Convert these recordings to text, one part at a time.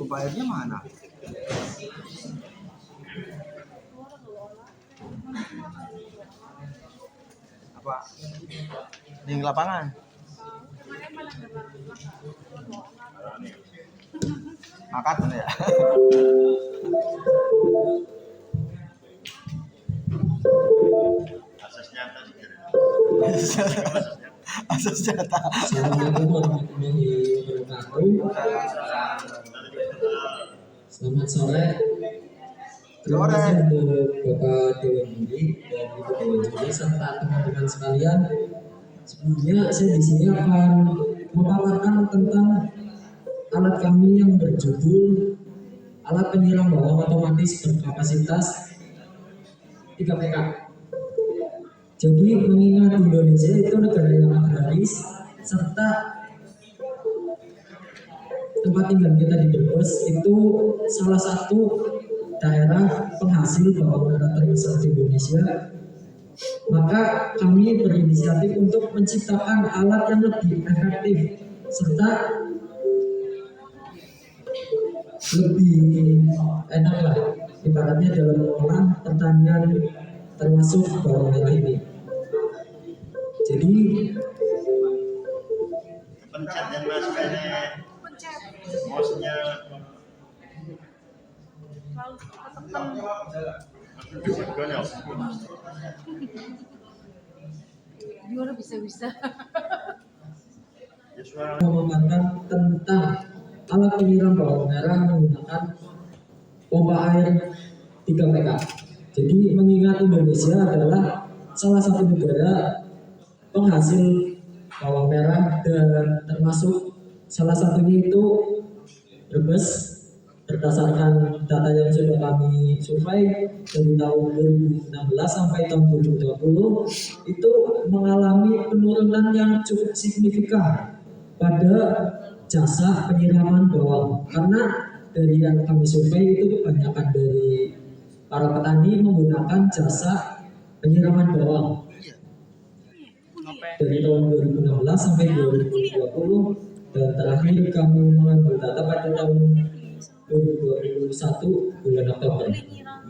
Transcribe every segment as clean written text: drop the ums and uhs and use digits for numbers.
pompa airnya mana? Apa? Di lapangan. Angkat ya. Asas jatah. Assalamualaikum warahmatullahi wabarakatuh. Selamat sore. Terima kasih untuk Bapak Dewan Juri dan Ibu Dewan Juri serta teman-teman sekalian. Sebelumnya saya di sini akan memaparkan tentang alat kami yang berjudul alat penyiram bawang otomatis berkapasitas 3 PK. Jadi mengingat Indonesia itu negara yang agraris serta tempat tinggal kita di Brebes itu salah satu daerah penghasil bawang merah terbesar di Indonesia, maka kami berinisiatif untuk menciptakan alat yang lebih efektif serta lebih enak lah ibaratnya dalam mengolah pertanian termasuk bawang merah ini. Jadi pencet dan mas kayak mouse-nya gimana bisa memaparkan tentang alat penyiram bawang merah menggunakan pompa air 3 PK. Jadi mengingat Indonesia adalah salah satu negara penghasil bawang merah dan termasuk salah satunya itu Brebes, berdasarkan data yang sudah kami survei dari tahun 2016 sampai tahun 2020 itu mengalami penurunan yang cukup signifikan pada jasa penyiraman bawang, karena dari yang kami survei itu kebanyakan dari para petani menggunakan jasa penyiraman bawang dari tahun 2016 sampai 2020, dan terakhir kami mengambil data pada tahun 2021 bulan Oktober.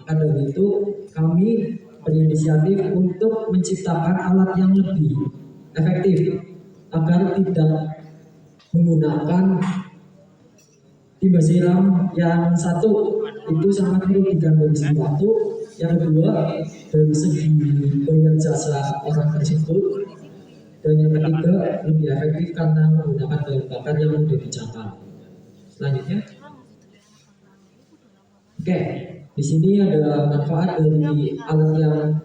Maka dari itu kami berinisiatif untuk menciptakan alat yang lebih efektif agar tidak menggunakan timba siram yang satu itu sangat merugikan dari segi waktu, yang kedua dari segi bayar jasa orang tersebut, dan yang ketiga lebih efektif karena menggunakan bahan bakar yang mudah dijangkau. Selanjutnya, oke, di sini ada manfaat dari alat yang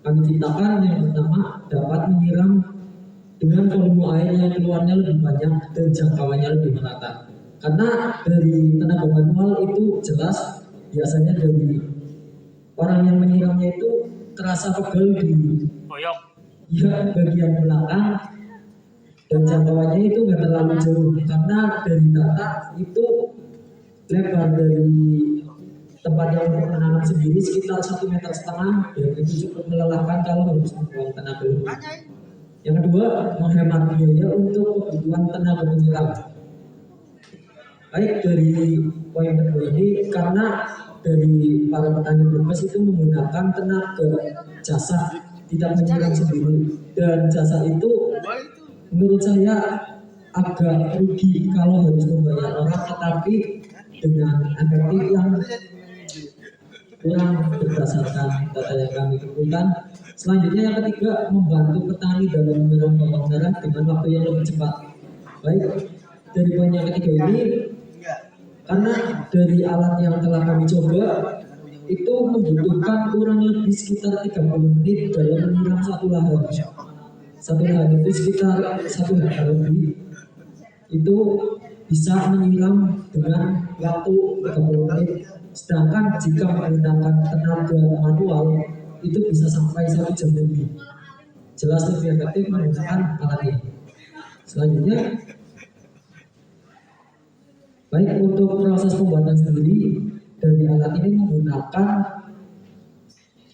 kami ciptakan. Yang pertama, dapat menyiram dengan volume air yang keluarnya lebih banyak dan jangkauannya lebih merata. Karena dari tenaga manual itu jelas biasanya dari orang yang menyiramnya itu terasa pegel di bagian belakang dan jangkauannya itu nggak terlalu jauh, karena dari data itu lebar dari tempat yang menanam sendiri sekitar 1,5 meter dan itu cukup melelahkan kalau harus membuang tenaga lebih. Yang kedua, menghemat biaya untuk kebutuhan tenaga menyiram. Baik, dari poin kedua ini karena dari para petani Brebes itu menggunakan tenaga jasa, tidak menyiram sendiri, dan jasa itu menurut saya agak rugi kalau harus membayar orang, tetapi dengan efektif yang kurang berdasarkan data yang kami kumpulkan. Selanjutnya yang ketiga, membantu petani dalam menyiram bawang merah dengan waktu yang lebih cepat. Baik, dari poin yang ketiga ini, karena dari alat yang telah kami coba itu membutuhkan kurang lebih sekitar 30 menit dalam menyiram satu lahan. Satu lahan itu sekitar 1 hektar lebih. Itu bisa menyiram dengan waktu 30 menit. Sedangkan jika menggunakan tenaga manual itu bisa sampai 1 jam lebih. Jelas lebih efektif menggunakan alat ini. Selanjutnya, baik untuk proses pembuatan sendiri dari alat ini menggunakan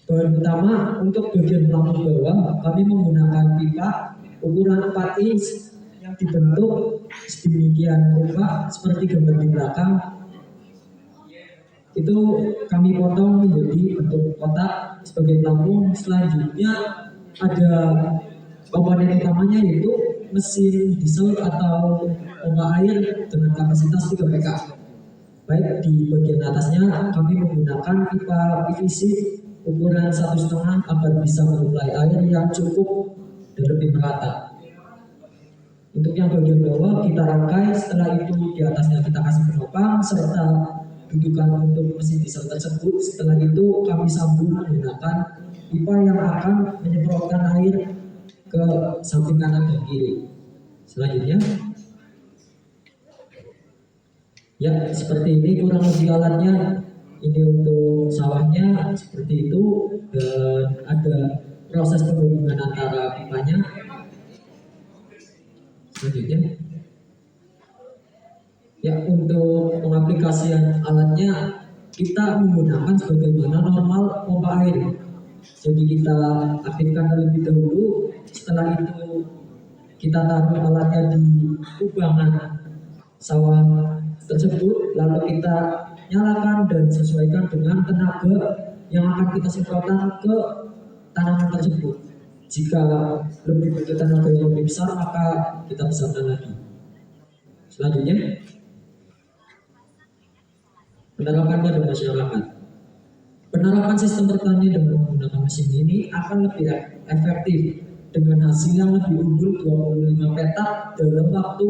bahan utama. Untuk bagian pelampung bawah kami menggunakan pipa ukuran 4 inch yang dibentuk sedemikian rupa seperti gambar di belakang itu kami potong menjadi bentuk kotak sebagai pelampung. Selanjutnya ada komponen utamanya yaitu mesin diesel atau pompa air dengan kapasitas 3 PK. Baik di bagian atasnya kami menggunakan pipa PVC ukuran 1,5 agar bisa menyuplai air yang cukup dan lebih merata. Untuk yang bagian bawah kita rangkai, setelah itu di atasnya kita kasih penopang serta dudukan untuk mesin diesel tersebut. Setelah itu kami sambung menggunakan pipa yang akan menyemprotkan air ke samping kanan dan kiri. Selanjutnya, ya seperti ini kurang lebih alatnya. Ini untuk sawahnya seperti itu, dan ada proses penghubungan antara pipanya. Selanjutnya, ya untuk pengaplikasian alatnya kita menggunakan sebagaimana normal pompa air. Jadi kita aktifkan terlebih dahulu, setelah itu kita taruh alatnya di kubangan sawah tersebut, lalu kita nyalakan dan sesuaikan dengan tenaga yang akan kita semprotkan ke tanaman tersebut. Jika lebih butuh tenaga yang lebih besar, maka kita besarkan lagi. Selanjutnya, penerapan pada masyarakat. Penerapan sistem pertanian dengan menggunakan mesin ini akan lebih efektif dengan hasil yang lebih unggul 25 petak dalam waktu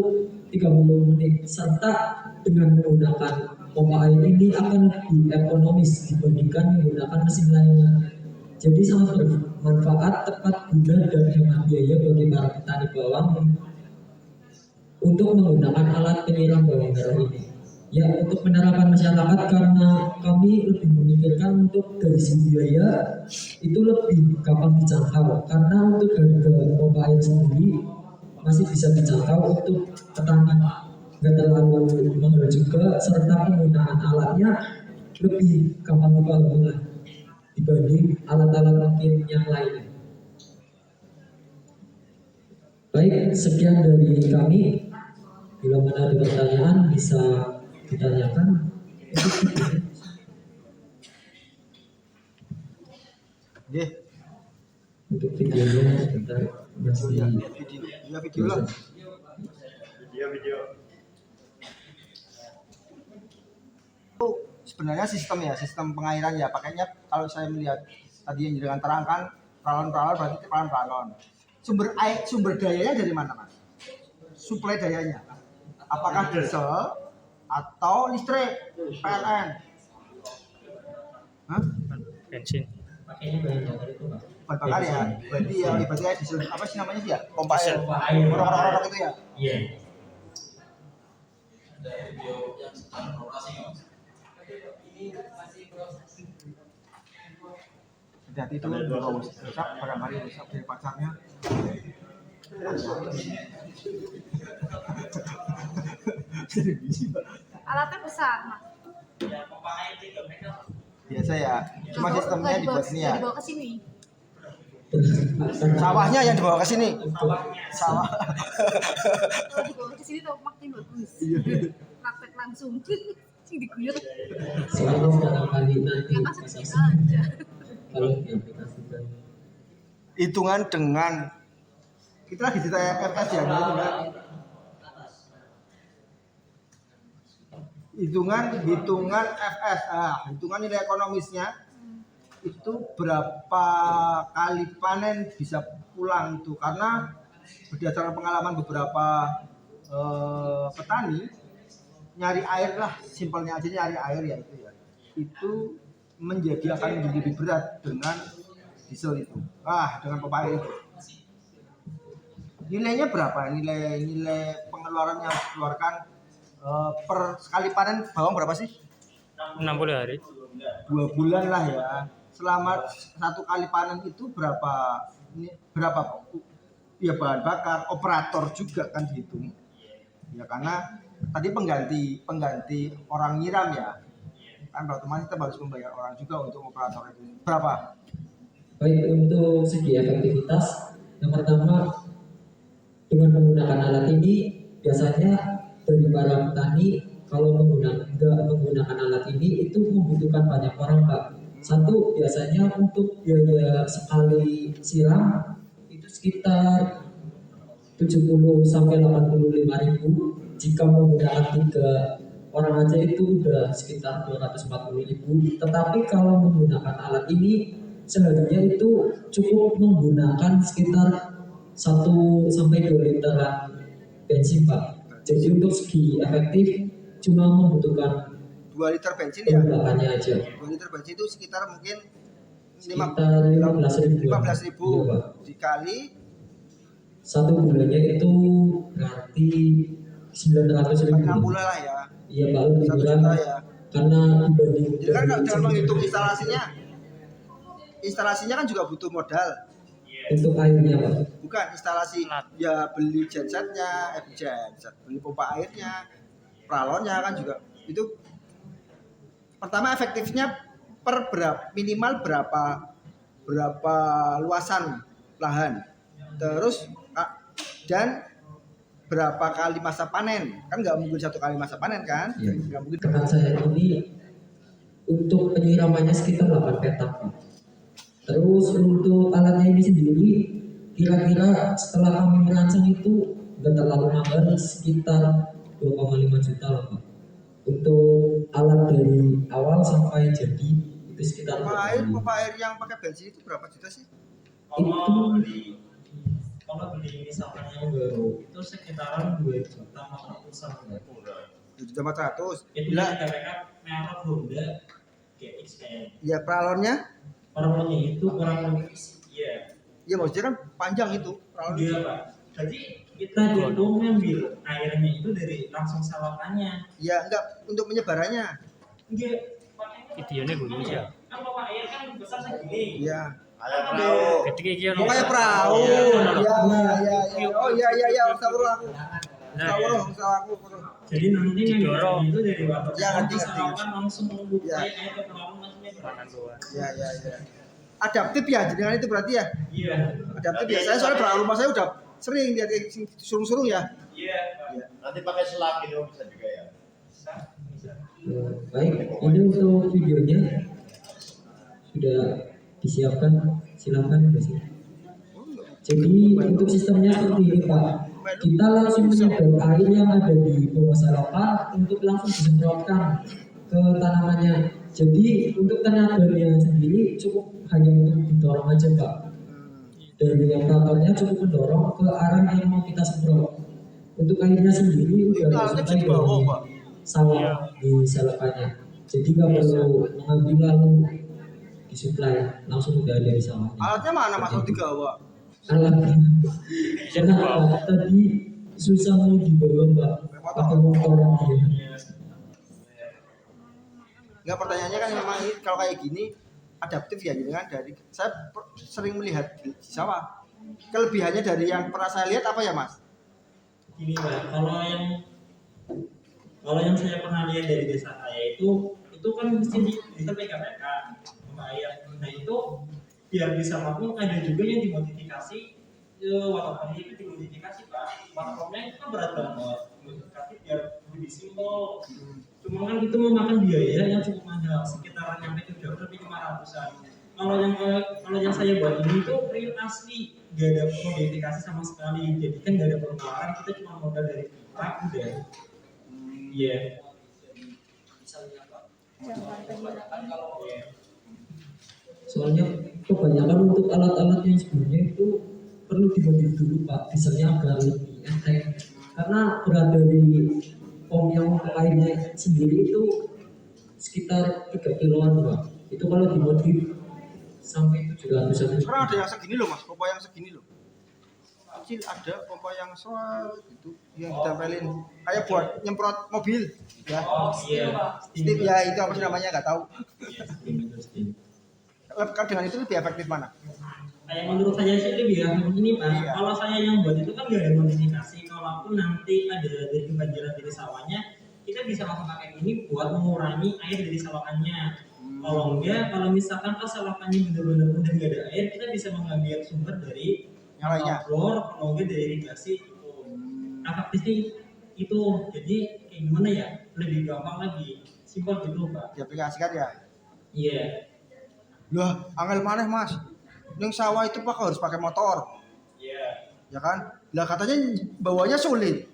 30 menit, serta dengan menggunakan pompa air ini akan lebih ekonomis dibandingkan menggunakan mesin lainnya. Jadi sangat bermanfaat, tepat guna dan hemat biaya bagi para petani bawang untuk menggunakan alat penyiram bawang merah ini. Ya, untuk penerapan masyarakat, karena kami lebih memikirkan untuk dari segi biaya itu lebih gampang dijangkau, karena untuk harga pompa air sendiri masih bisa dijangkau untuk petani, nggak terlalu mahal juga, serta penggunaan alatnya lebih gampang dipahami dibanding alat-alat mungkin yang lainnya. Baik, sekian dari kami. Bila mana ada pertanyaan bisa ditanyakan. Untuk videonya sebentar masih Video lah. Video. Sebenarnya sistem pengairan ya pakainya, kalau saya melihat tadi yang jangan terangkan peralon-peralon, berarti peralon-peralon. Sumber dayanya dari mana, Mas? Suplai dayanya apakah diesel atau listrik PLN? Hah? Bensin. Bakar ya, berarti ya ibaratnya diesel apa sih namanya sih ya, pompa air, Pompa air. orang-orang itu ya. Iya. Hati-hati itu kalau rusak, barangkali rusak dari pacarnya. Alatnya besar, Mas. Biasa ya, cuma sistemnya dibuat sini ya. Dibawa ke sini. Sawahnya yang dibawa ke sini. Sawah. Kalau dibawa ke sini tuh makin bagus. Praktek langsung. Sing diguyur. Soalnya sekarang kali nanti Ya masuk kita aja. kalau diaplikasikan. Hitungan dengan kita lagi di FS ya, hitungan FS, hitungan nilai ekonomisnya itu berapa kali panen bisa pulang itu, karena berdasarkan pengalaman beberapa petani nyari air lah, simpelnya aja nyari air ya itu menjadi akan menjadi lebih berat dengan diesel itu, dengan pompa air itu. Nilainya berapa? Nilai pengeluaran yang dikeluarkan per sekali panen bawang berapa sih? 60 hari. 2 bulan lah ya. Selama satu kali panen itu berapa ya bahan bakar, operator juga kan dihitung. Ya karena tadi pengganti orang nyiram ya. Kan otomatis kita harus membayar orang juga untuk operator itu. Berapa? Baik, untuk segi efektivitas, yang pertama dengan menggunakan alat ini biasanya dari para petani kalau nggak menggunakan alat ini itu itu membutuhkan banyak orang Pak. Satu biasanya untuk biaya sekali siram itu sekitar 70 sampai 85 ribu. Jika menggunakan 3 orang aja itu udah sekitar 240 ribu. Tetapi kalau menggunakan alat ini seharinya itu cukup menggunakan sekitar 1 sampai 2 literan bensin Pak. Jadi untuk segi efektif cuma membutuhkan 2 liter bensin ya. penggunakannya aja. 2 liter bensin itu sekitar mungkin Sekitar 15 ribu. 15.000 Iya, Pak. dikali Satu bulannya itu berarti 900 ribu. 6 bulan lah ya. Iya Pak, lebih 1 murah juta ya. karena dibanding Jadi kan kalau dengan menghitung instalasinya kan juga butuh modal. untuk airnya Pak. Bukan instalasi ya, beli gensetnya, genset, beli pompa airnya, pralonnya kan juga itu. Pertama efektifnya per minimal berapa luasan lahan, terus dan berapa kali masa panen, kan nggak mungkin 1 kali masa panen kan, Iya. nggak mungkin. Tempat saya ini untuk penyiramannya sekitar 8 petak Pak. Terus untuk alatnya ini sendiri kira-kira setelah kami merancang itu nggak terlalu mahal, sekitar 2,5 juta lah Pak. Untuk alat dari awal sampai jadi itu sekitar Pompa air yang pakai bensin itu berapa juta sih? kalau beli misalkan yang baru itu sekitaran 2.400.000. 2.400.000. Itu Bila kita backup merek Honda GX-nya. ya pralonnya, Permonya itu kurang lebih ya maksudnya kan panjang itu pralon. dia Pak. Jadi kita itu ngambil airnya itu dari langsung selokannya. Ya enggak untuk penyebarannya. Enggak, Videonya gunung sih. kan bapak air kan besar segini. Iya. Ada perahu. Ketika iki ono. Oh kayak perahu. Iya, ono. Iya. Oh iya, astagfirullah aku. Astagfirullah, salah aku. Jadi nanti yang Didorong. itu dari water Ya, ngerti, ngerti. selokan langsung membuka Ya. air ke perahu maksudnya Tangan bawah. Iya. Adaptif ya dengan itu berarti ya. Iya. Adaptif ya. Saya soalnya perahu rumah saya udah sering lihat yang surung-surung ya. Iya. Nanti pakai selak itu bisa juga ya. Baik, ini untuk videonya sudah disiapkan, silakan Mas. Jadi untuk sistemnya seperti ini Pak. Kita langsung menyedot air yang ada di bawah selokan untuk langsung disemprotkan ke tanamannya. Jadi untuk tenaganya sendiri cukup hanya untuk didorong aja Pak. Dari operatornya cukup mendorong ke arah yang mau kita semprot. Untuk airnya sendiri udah alatnya bisa sampai dibawa, dari Pak. sawah di selokannya. Jadi nggak perlu mengambil lalu disuplai, langsung udah ada di sawahnya. Alatnya mana Mas mau digawa? Alatnya karena tadi susah mau dibawa Pak, pakai motor dia. Enggak, pertanyaannya kan memang ini kalau kayak gini adaptif ya, jadi kan dari saya sering melihat di sawah. Kelebihannya dari yang pernah saya lihat apa ya Mas? Gini Pak, kalau yang saya pernah lihat dari desa saya itu kan mesti bisa PKPK air. Nah itu biar bisa mampu ada juga yang dimodifikasi, waterpump itu dimodifikasi Pak. Waterpumpnya itu kan berat banget, dimodifikasi biar lebih simpel. Cuma kan itu memakan biaya yang cukup mahal, sekitaran nyampe 300-500-an. Kalau yang saya buat ini itu real asli, gak ada modifikasi sama sekali. Jadi kan gak ada pengeluaran, kita cuma modal dari kita udah. Iya. Soalnya kebanyakan untuk alat-alat yang sebelumnya itu perlu dimodif dulu Pak, dieselnya agar lebih enteng. Karena berat dari pom yang untuk airnya sendiri itu sekitar 3 kiloan Pak. Itu kalau dimodif sampai 700-an. Sekarang ada yang segini loh Mas, pompa yang segini loh. Kecil ada pompa yang soal gitu, yang ditempelin kayak buat nyemprot mobil ya. Oh iya. Steam ya, itu apa sih namanya nggak tahu. Steam. Kan dengan itu lebih efektif mana? Kayak menurut saya sih lebih efektif ini Pak. Iya. Kalau saya yang buat itu kan nggak ada modifikasi. Kalaupun nanti ada dari kebanjiran dari sawahnya, kita bisa langsung pakai ini buat mengurangi air dari sawakannya. Kalau enggak, kalau misalkan pas sawakannya benar-benar udah nggak ada air, kita bisa mengambil sumber dari Yang lainnya. bor, kalau enggak dari irigasi. Efektifnya itu. Jadi kayak gimana ya? Lebih gampang lagi. simpel gitu Pak. diaplikasikan ya. Iya. Lah, angel maneh Mas. Yang sawah itu Pak harus pakai motor, Iya. ya kan? Lah katanya bawanya sulit.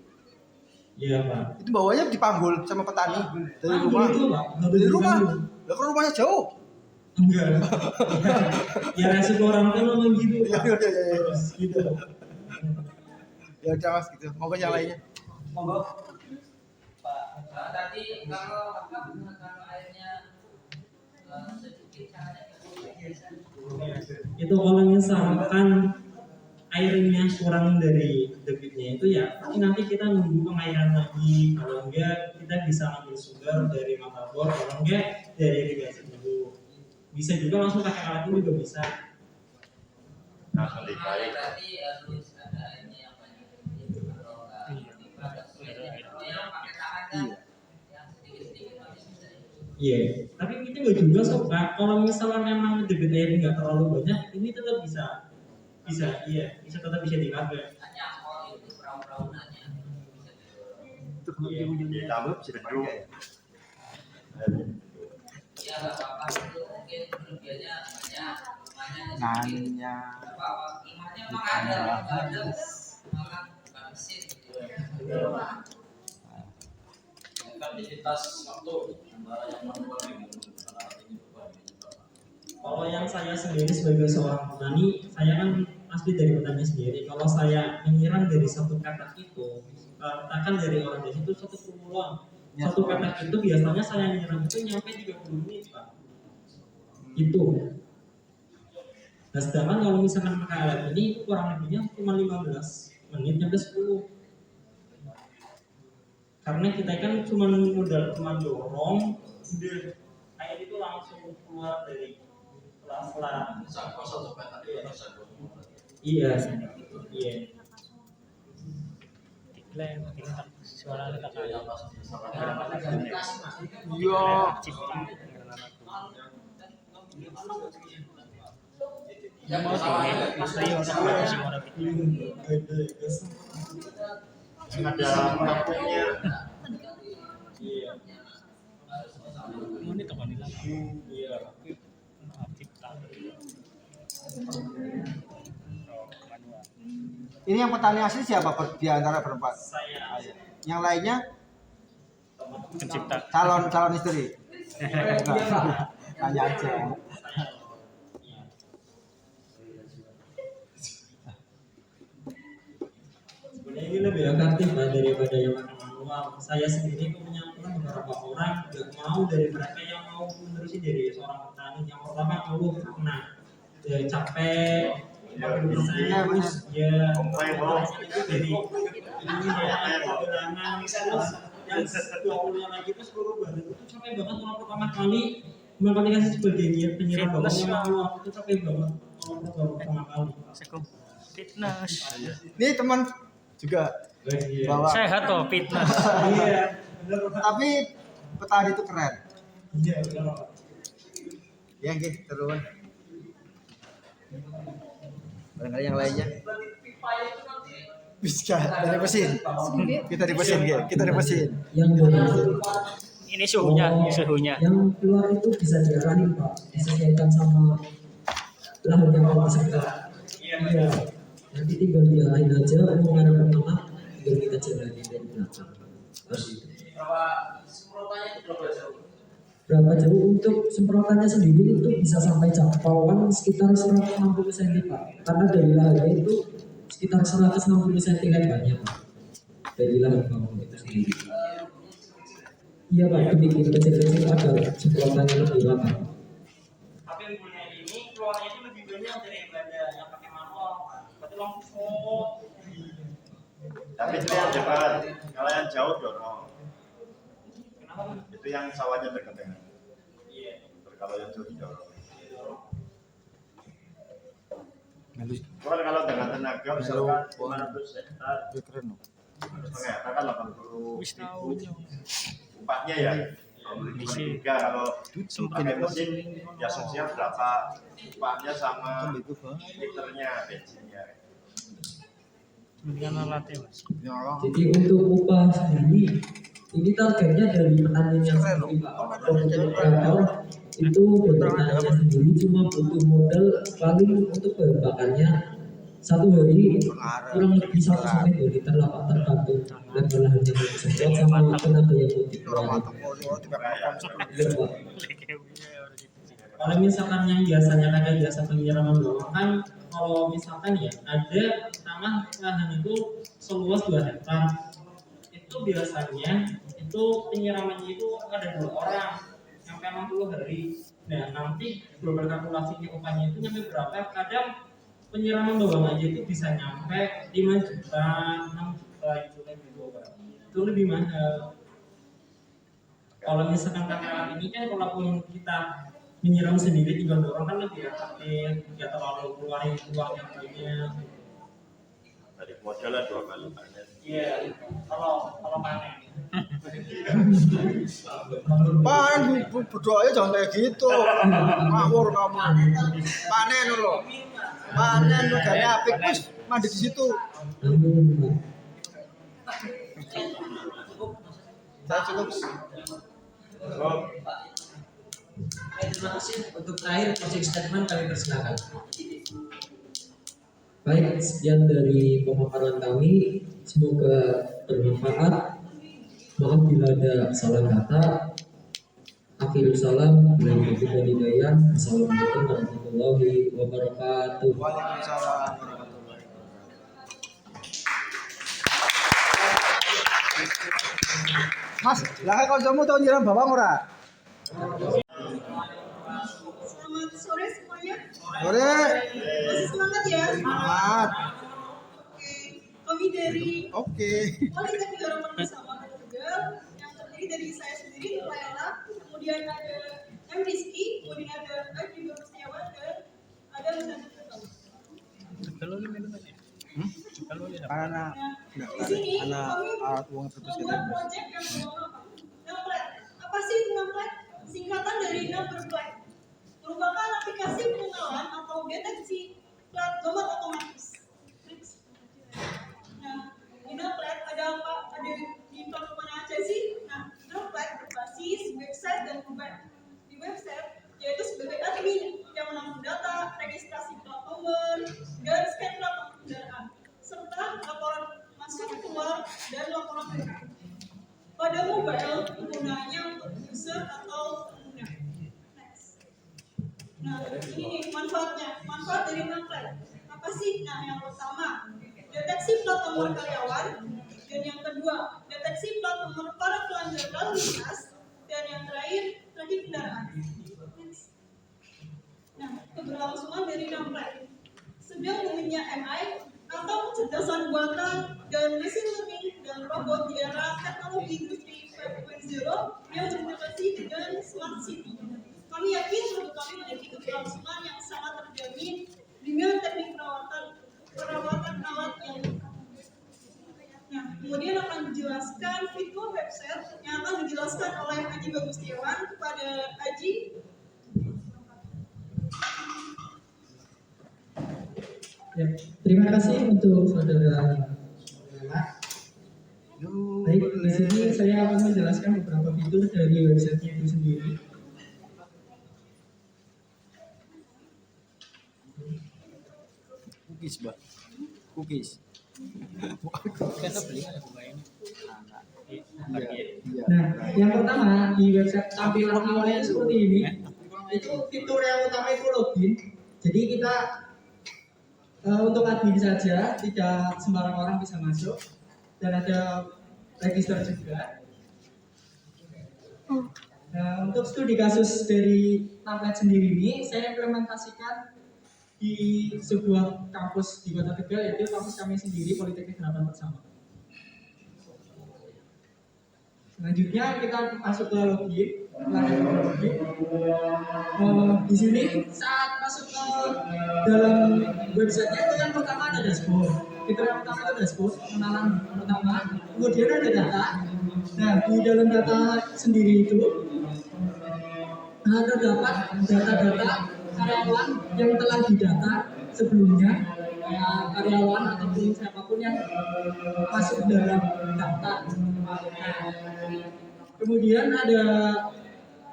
Iya Pak. Itu bawanya dipanggul sama petani dari rumah. Itu Pak. Dari rumah. Lah kan rumahnya jauh. Enggak. Ya resiko orang tua memang gitu. Ya, Pak. ya, ya, ya. Terus gitu. Ya udah Mas gitu. Monggo yang lainnya. Monggo. Tadi kalau airnya sedikit caranya Itu kalau misalkan airnya kurang dari debitnya itu ya pasti nanti kita nunggu pengairan lagi, kalau enggak kita bisa ambil sumber dari mata bor, kalau enggak dari irigasi dulu, bisa juga langsung pakai alat ini juga bisa. Nah, lebih baik. berarti harus ada airnya yang banyak. Kalau yang pakai tangan kan yang sedikit-sedikit masih bisa. Iya, tapi itu enggak juga sob Pak. Kalau misalnya memang debit air nggak terlalu banyak, ini tetap bisa tetap bisa dipakai. Hanya kalau itu perahu-perahu nanya. Ditambah beduk. Ya nggak apa-apa itu mungkin kelebihannya banyak, rumahnya Nanya. apa imahnya memang ada, nggak ada malah bukan mesin. Kapasitas waktu antara yang manual dengan ini beban. Kalau yang saya sendiri sebagai seorang petani, saya kan asli dari petani sendiri. Kalau saya menyiram dari satu katak itu, katakan dari orang desa itu satu kumpulan. Satu katak itu biasanya saya menyiram itu nyampe 30 menit Pak. Itu. Nah sedangkan kalau misalkan pakai alat ini kurang lebihnya cuma 15 menit sampai 10. Karena kita kan cuma dorong, udah air itu langsung keluar dari sela-sela. Satu petak itu bisa 20 menit. Iya, iya. Iklan, tingkat suara tak ada. Iya. Yang mau tuh, Mas Ayo orang sih orang Ada kampungnya. Iya. ini teman di lagu. Iya. Aktif tak. Ini yang petani asli siapa di antara berempat? Saya Yang lainnya Pencipta. calon istri. Enggak. Tanya aja. sebenarnya ini lebih efektif Pak daripada yang pakai manual. Saya sendiri punya beberapa orang nggak mau dari mereka yang mau menerusin dari seorang petani. Yang pertama kena ya, capek, Iya, benar. ya Komplain, Bro. itu dari ini ya kehilangan terus yang 20 lagi itu seluruh badan itu capek banget orang pertama kali mengaplikasi sebagai penyiram bawahnya manual itu capek banget orang pertama kali. Sekum fitness. Ini teman juga bawa. Sehat toh fitness. Iya, benar Pak. Tapi petani itu keren. Iya, benar Pak. Ya nggih, terus. Barangkali yang lainnya. Bisa dari mesin. Kita di mesin, gitu. Kita di mesin. Yang dari Ini suhunya. yang keluar itu bisa diarahin Pak, disesuaikan sama lahan yang mau disekat. Iya. Nanti tinggal diarahin aja, mau ngarah kemana, tinggal kita jalani dari belakang. Terus itu. Semprotannya itu berapa jauh? Berapa jauh untuk semprotannya sendiri itu bisa sampai jangkauan sekitar 160 cm Pak. Karena dari lahannya itu sekitar 160 cm lebarnya Pak. Dari lahan bawang itu sendiri. Iya Pak, dibikin kecil-kecil agar semprotannya lebih lama. Tapi yang punya ini keluarnya itu lebih banyak daripada yang pakai manual. Berarti langsung. Tapi itu yang dekat. Kalau yang jauh dorong. Kenapa? Itu yang sawahnya dekat dengan. Iya. Kalau yang jauh dorong. Cuman kalau dengan tenaga misalkan 500 hektar, Keren. 500 hektar kan 80 Wis tahu. upahnya ya. Tiga kalau pakai mesin ya sosial berapa upahnya sama liternya bensinnya. Dengan alatnya mas. Ya Allah. Jadi untuk upah sendiri Ini targetnya dari petaninya sendiri Pak. Untuk kreator itu dari petaninya sendiri cuma butuh modal paling untuk bahan bakarnya satu hari kurang lebih 1 sampai 2 liter lah Pak, tergantung level lahannya yang disemprot sama tenaga yang mau dikeluarkan. Iya Pak. Kalau misalkan yang biasanya kayak jasa penyiraman bawah kan, kalau misalkan ya ada tanah lahan itu seluas 2 hektar, itu biasanya itu penyiramannya itu ada 2 orang sampai 60 hari. Nah nanti global kalkulasi upahnya itu nyampe berapa? Kadang penyiraman bawang aja itu bisa nyampe 5 juta, 6 juta itu lebih mahal. Itu lebih mahal. Kalau misalkan pakai alat ini kan walaupun kita menyiram sendiri tinggal dorong kan lebih efektif, nggak terlalu keluarin uang yang banyak. Dari modalnya 2 kali panen. Iya, kalau panen. Pan berdoanya jangan kayak gitu. Ngawur kamu. Panen lo. Panen lo gak apik wis mandi di situ. Amin Pak. Saya cukup. Oh, Terima kasih. Untuk terakhir closing statement kami persilakan. Baik, sekian dari pemaparan kami. Semoga bermanfaat. Maaf bila ada salah kata. Akhirul salam. Assalamualaikum warahmatullahi wabarakatuh. Waalaikumsalam warahmatullahi wabarakatuh. Mas, lah kancamu tau nyiram bawang ora? Selamat sore semuanya. Sore. Masih semangat ya? Semangat. Oke. Kami dari Oke. Politeknik Harapan Bersama Kota Tegal yang terdiri dari saya sendiri, Laila, kemudian ada M. Rizky, kemudian ada M. Juga Setiawan, dan ada Luzana Firdaus. Karena Di sini kami alat uang terus membuat proyek yang bernama Numplet. Apa sih Numplet? Singkatan dari Number Plate. Merupakan aplikasi pengenalan atau deteksi plat nomor otomatis. Nah, di Numplet ada apa? Ada di platform mana aja sih? Nah, Numplet berbasis website dan web. Di website yaitu sebagai admin yang menampung data, registrasi plat nomor, dan scan plat nomor kendaraan, serta laporan masuk keluar dan laporan berkait. Pada mobile penggunaannya untuk user atau pengguna. Next. Nah, ini nih manfaatnya. Manfaat dari Numplet. Apa sih? Nah, yang pertama, deteksi plat nomor karyawan, dan yang kedua, deteksi plat nomor para pelanggar lalu lintas, dan yang terakhir, tracking kendaraan. Next. Nah, keberlangsungan dari Numplet. Sedang umumnya MI atau kecerdasan buatan dan machine learning dan robot di era teknologi industri 5.0 yang terintegrasi dengan smart city. Kami yakin produk kami memiliki keberlangsungan yang sangat terjamin dengan teknik perawatan alat yang lengkap. Nah, kemudian akan dijelaskan fitur website yang akan dijelaskan oleh Aji Bagustiawan kepada Aji. Ya, terima kasih untuk saudara. Baik, di sini saya akan menjelaskan beberapa fitur dari websitenya itu sendiri. Cookies, Mbak. Cookies. Kita beli ada bukain. Iya. Nah, yang pertama di website tampilan awalnya seperti ini. Itu fitur yang utama itu login. Jadi kita untuk admin saja, tidak sembarang orang bisa masuk, dan ada register juga. Nah, untuk studi kasus dari Numplet sendiri ini, saya implementasikan di sebuah kampus di Kota Tegal, yaitu kampus kami sendiri, Politeknik Harapan Bersama. Selanjutnya kita masuk ke login. Di sini saat masuk ke dalam websitenya itu kan pertama ada dashboard. Fitur yang pertama itu dashboard, pengenalan pertama. Kemudian ada data. Nah, di dalam data sendiri itu Anda dapat data-data karyawan yang telah didata sebelumnya kayak karyawan ataupun siapapun yang masuk dalam data. Nah, kemudian ada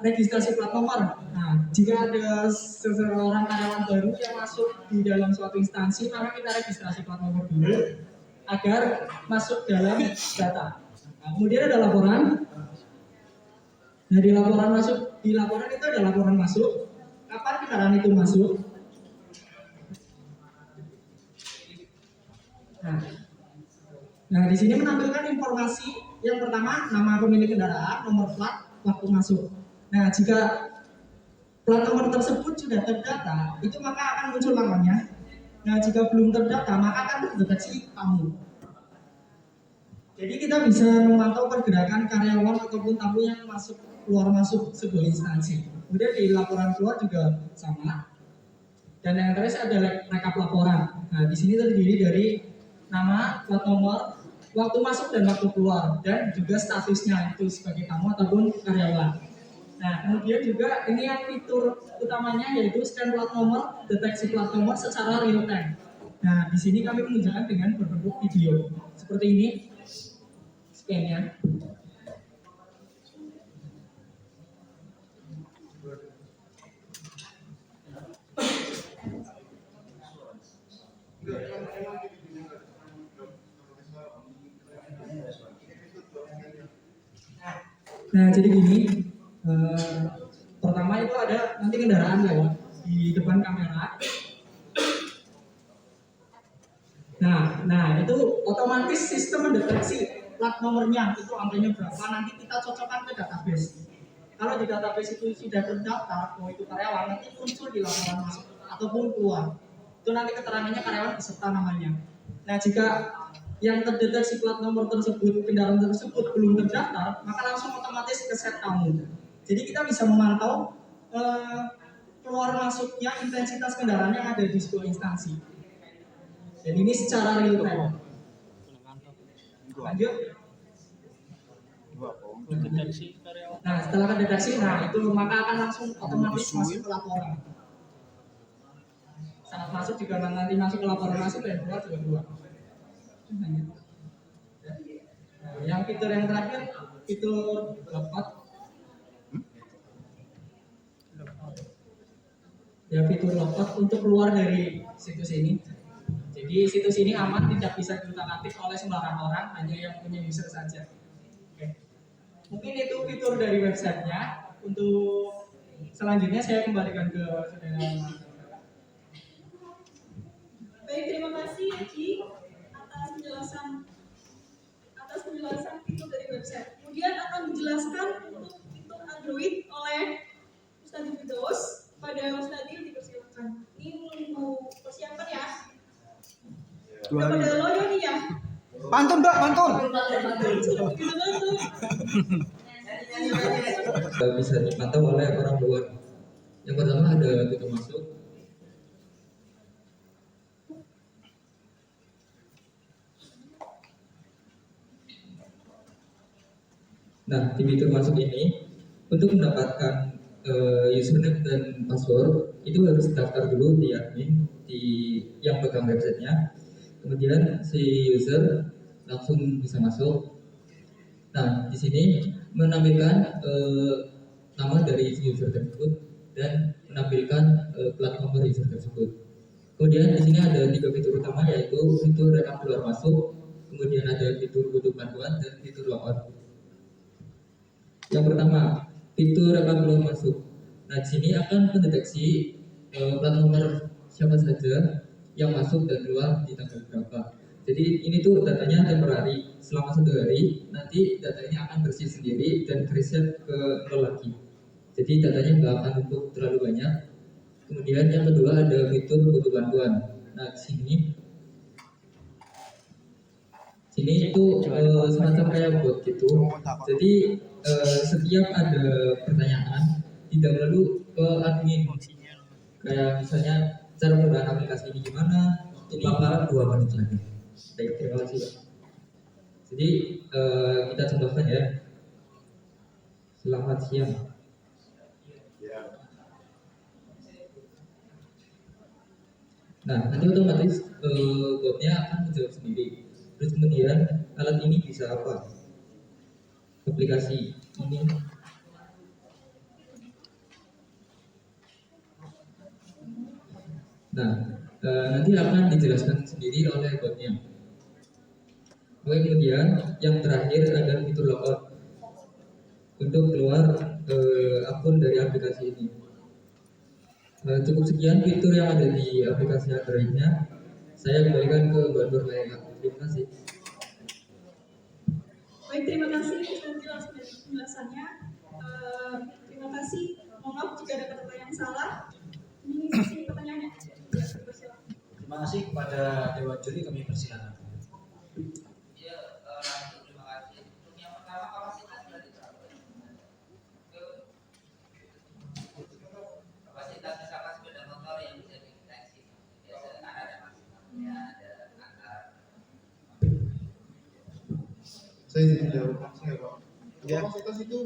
registrasi plat nomor. Nah, jika ada seseorang karyawan baru yang masuk di dalam suatu instansi, maka kita registrasi plat nomor dulu agar masuk dalam data. Nah, kemudian ada laporan. Nah, di laporan itu ada laporan masuk. Kapan kendaraan itu masuk? Nah, di sini menampilkan informasi yang pertama nama pemilik kendaraan, nomor plat, waktu masuk. Nah, jika plat nomor tersebut sudah terdata, itu maka akan muncul namanya. Nah, jika belum terdata, maka akan terdeteksi kamu. Jadi kita bisa memantau pergerakan karyawan ataupun tamu yang keluar masuk sebuah instansi. Kemudian di laporan keluar juga sama. Dan yang terakhir ada rekap laporan. Nah, di sini terdiri dari nama, plat nomor, waktu masuk dan waktu keluar, dan juga statusnya itu sebagai tamu ataupun karyawan. Nah, kemudian juga ini yang fitur utamanya yaitu scan plat nomor, deteksi plat nomor secara real time. Nah, di sini kami menunjukkan dengan berbentuk video seperti ini scan-nya. Nah, jadi gini. Pertama itu ada nanti kendaraan lewat di depan kamera. Nah itu otomatis sistem mendeteksi plat nomornya itu angkanya berapa, nanti kita cocokkan ke database. Kalau di database itu sudah terdaftar, oh itu karyawan, nanti muncul di laporan masuk ataupun keluar. Itu nanti keterangannya karyawan beserta namanya. Nah, jika yang terdeteksi plat nomor tersebut, kendaraan tersebut belum terdaftar, maka langsung otomatis ke set kamu. Jadi kita bisa memantau keluar masuknya intensitas kendaraan yang ada di sebuah instansi. Dan ini secara real time. Lanjut. Nah, setelah terdeteksi, itu maka akan langsung otomatis masuk ke laporan. Saat masuk juga nanti masuk ke laporan masuk dan keluar juga keluar. Nah, yang fitur yang terakhir, fitur lockout. Ya, fitur lockout untuk keluar dari situs ini. Jadi situs ini aman, tidak bisa diutak-atik oleh sembarang orang, hanya yang punya user saja. Oke. Mungkin itu fitur dari websitenya. Untuk selanjutnya saya kembalikan ke saudara. Baik, terima kasih Haji atas penjelasan fitur dari website. Kemudian akan dijelaskan untuk fitur Android oleh Ustadz Firdaus. Pada Ustadz dipersilakan. Ini menunggu persiapan ya. Udah pada loyo nih ya. Pantun Mbak, pantun. Bisa dipantau oleh orang luar. Yang pertama ada pintu masuk. Nah, di pintu masuk ini untuk mendapatkan username dan password itu harus daftar dulu di admin yang pegang websitenya. Kemudian si user langsung bisa masuk. Nah, di sini menampilkan nama dari user tersebut dan menampilkan plat nomor user tersebut. Kemudian di sini ada 3 fitur utama, yaitu fitur rekap keluar masuk, kemudian ada fitur butuh bantuan dan fitur logout. Yang pertama, fitur rekap keluar masuk. Nah, di sini akan mendeteksi plat nomor siapa saja yang masuk dan keluar di tanggal berapa. Jadi ini tuh datanya temporary, selama 1 hari nanti data ini akan bersih sendiri dan reset ke nol lagi. Jadi datanya nggak akan numpuk terlalu banyak. Kemudian yang kedua ada fitur butuh bantuan. Nah, di sini itu semacam kayak bot gitu. Jadi setiap ada pertanyaan tidak perlu ke admin. Kayak misalnya cara menggunakan aplikasi ini gimana? Ini bakalan 2 menit lagi. Baik, terima kasih Pak. Jadi kita contohkan ya. Selamat siang. Nah, nanti otomatis botnya akan menjawab sendiri. Terus kemudian alat ini bisa apa? Aplikasi ini nanti akan dijelaskan sendiri oleh botnya. Oke, kemudian yang terakhir ada fitur logout untuk keluar akun dari aplikasi ini. Cukup sekian fitur yang ada di aplikasi Android-nya. Saya kembalikan ke Mbak Nur Laila. Terima kasih. Baik, terima kasih atas penjelasannya. Terima kasih. Mohon maaf jika ada kata yang salah. Ini sesi pertanyaannya. Terima kasih kepada Dewan Juri, kami persilakan. Ya, langsung terima kasih. Untuk yang pertama kapasitas berarti berapa? Kapasitas misalkan sepeda motor yang bisa dideteksi. Biasa kan ada maksimalnya, ada angka. Saya jadi jawab langsung ya Pak. Kapasitas itu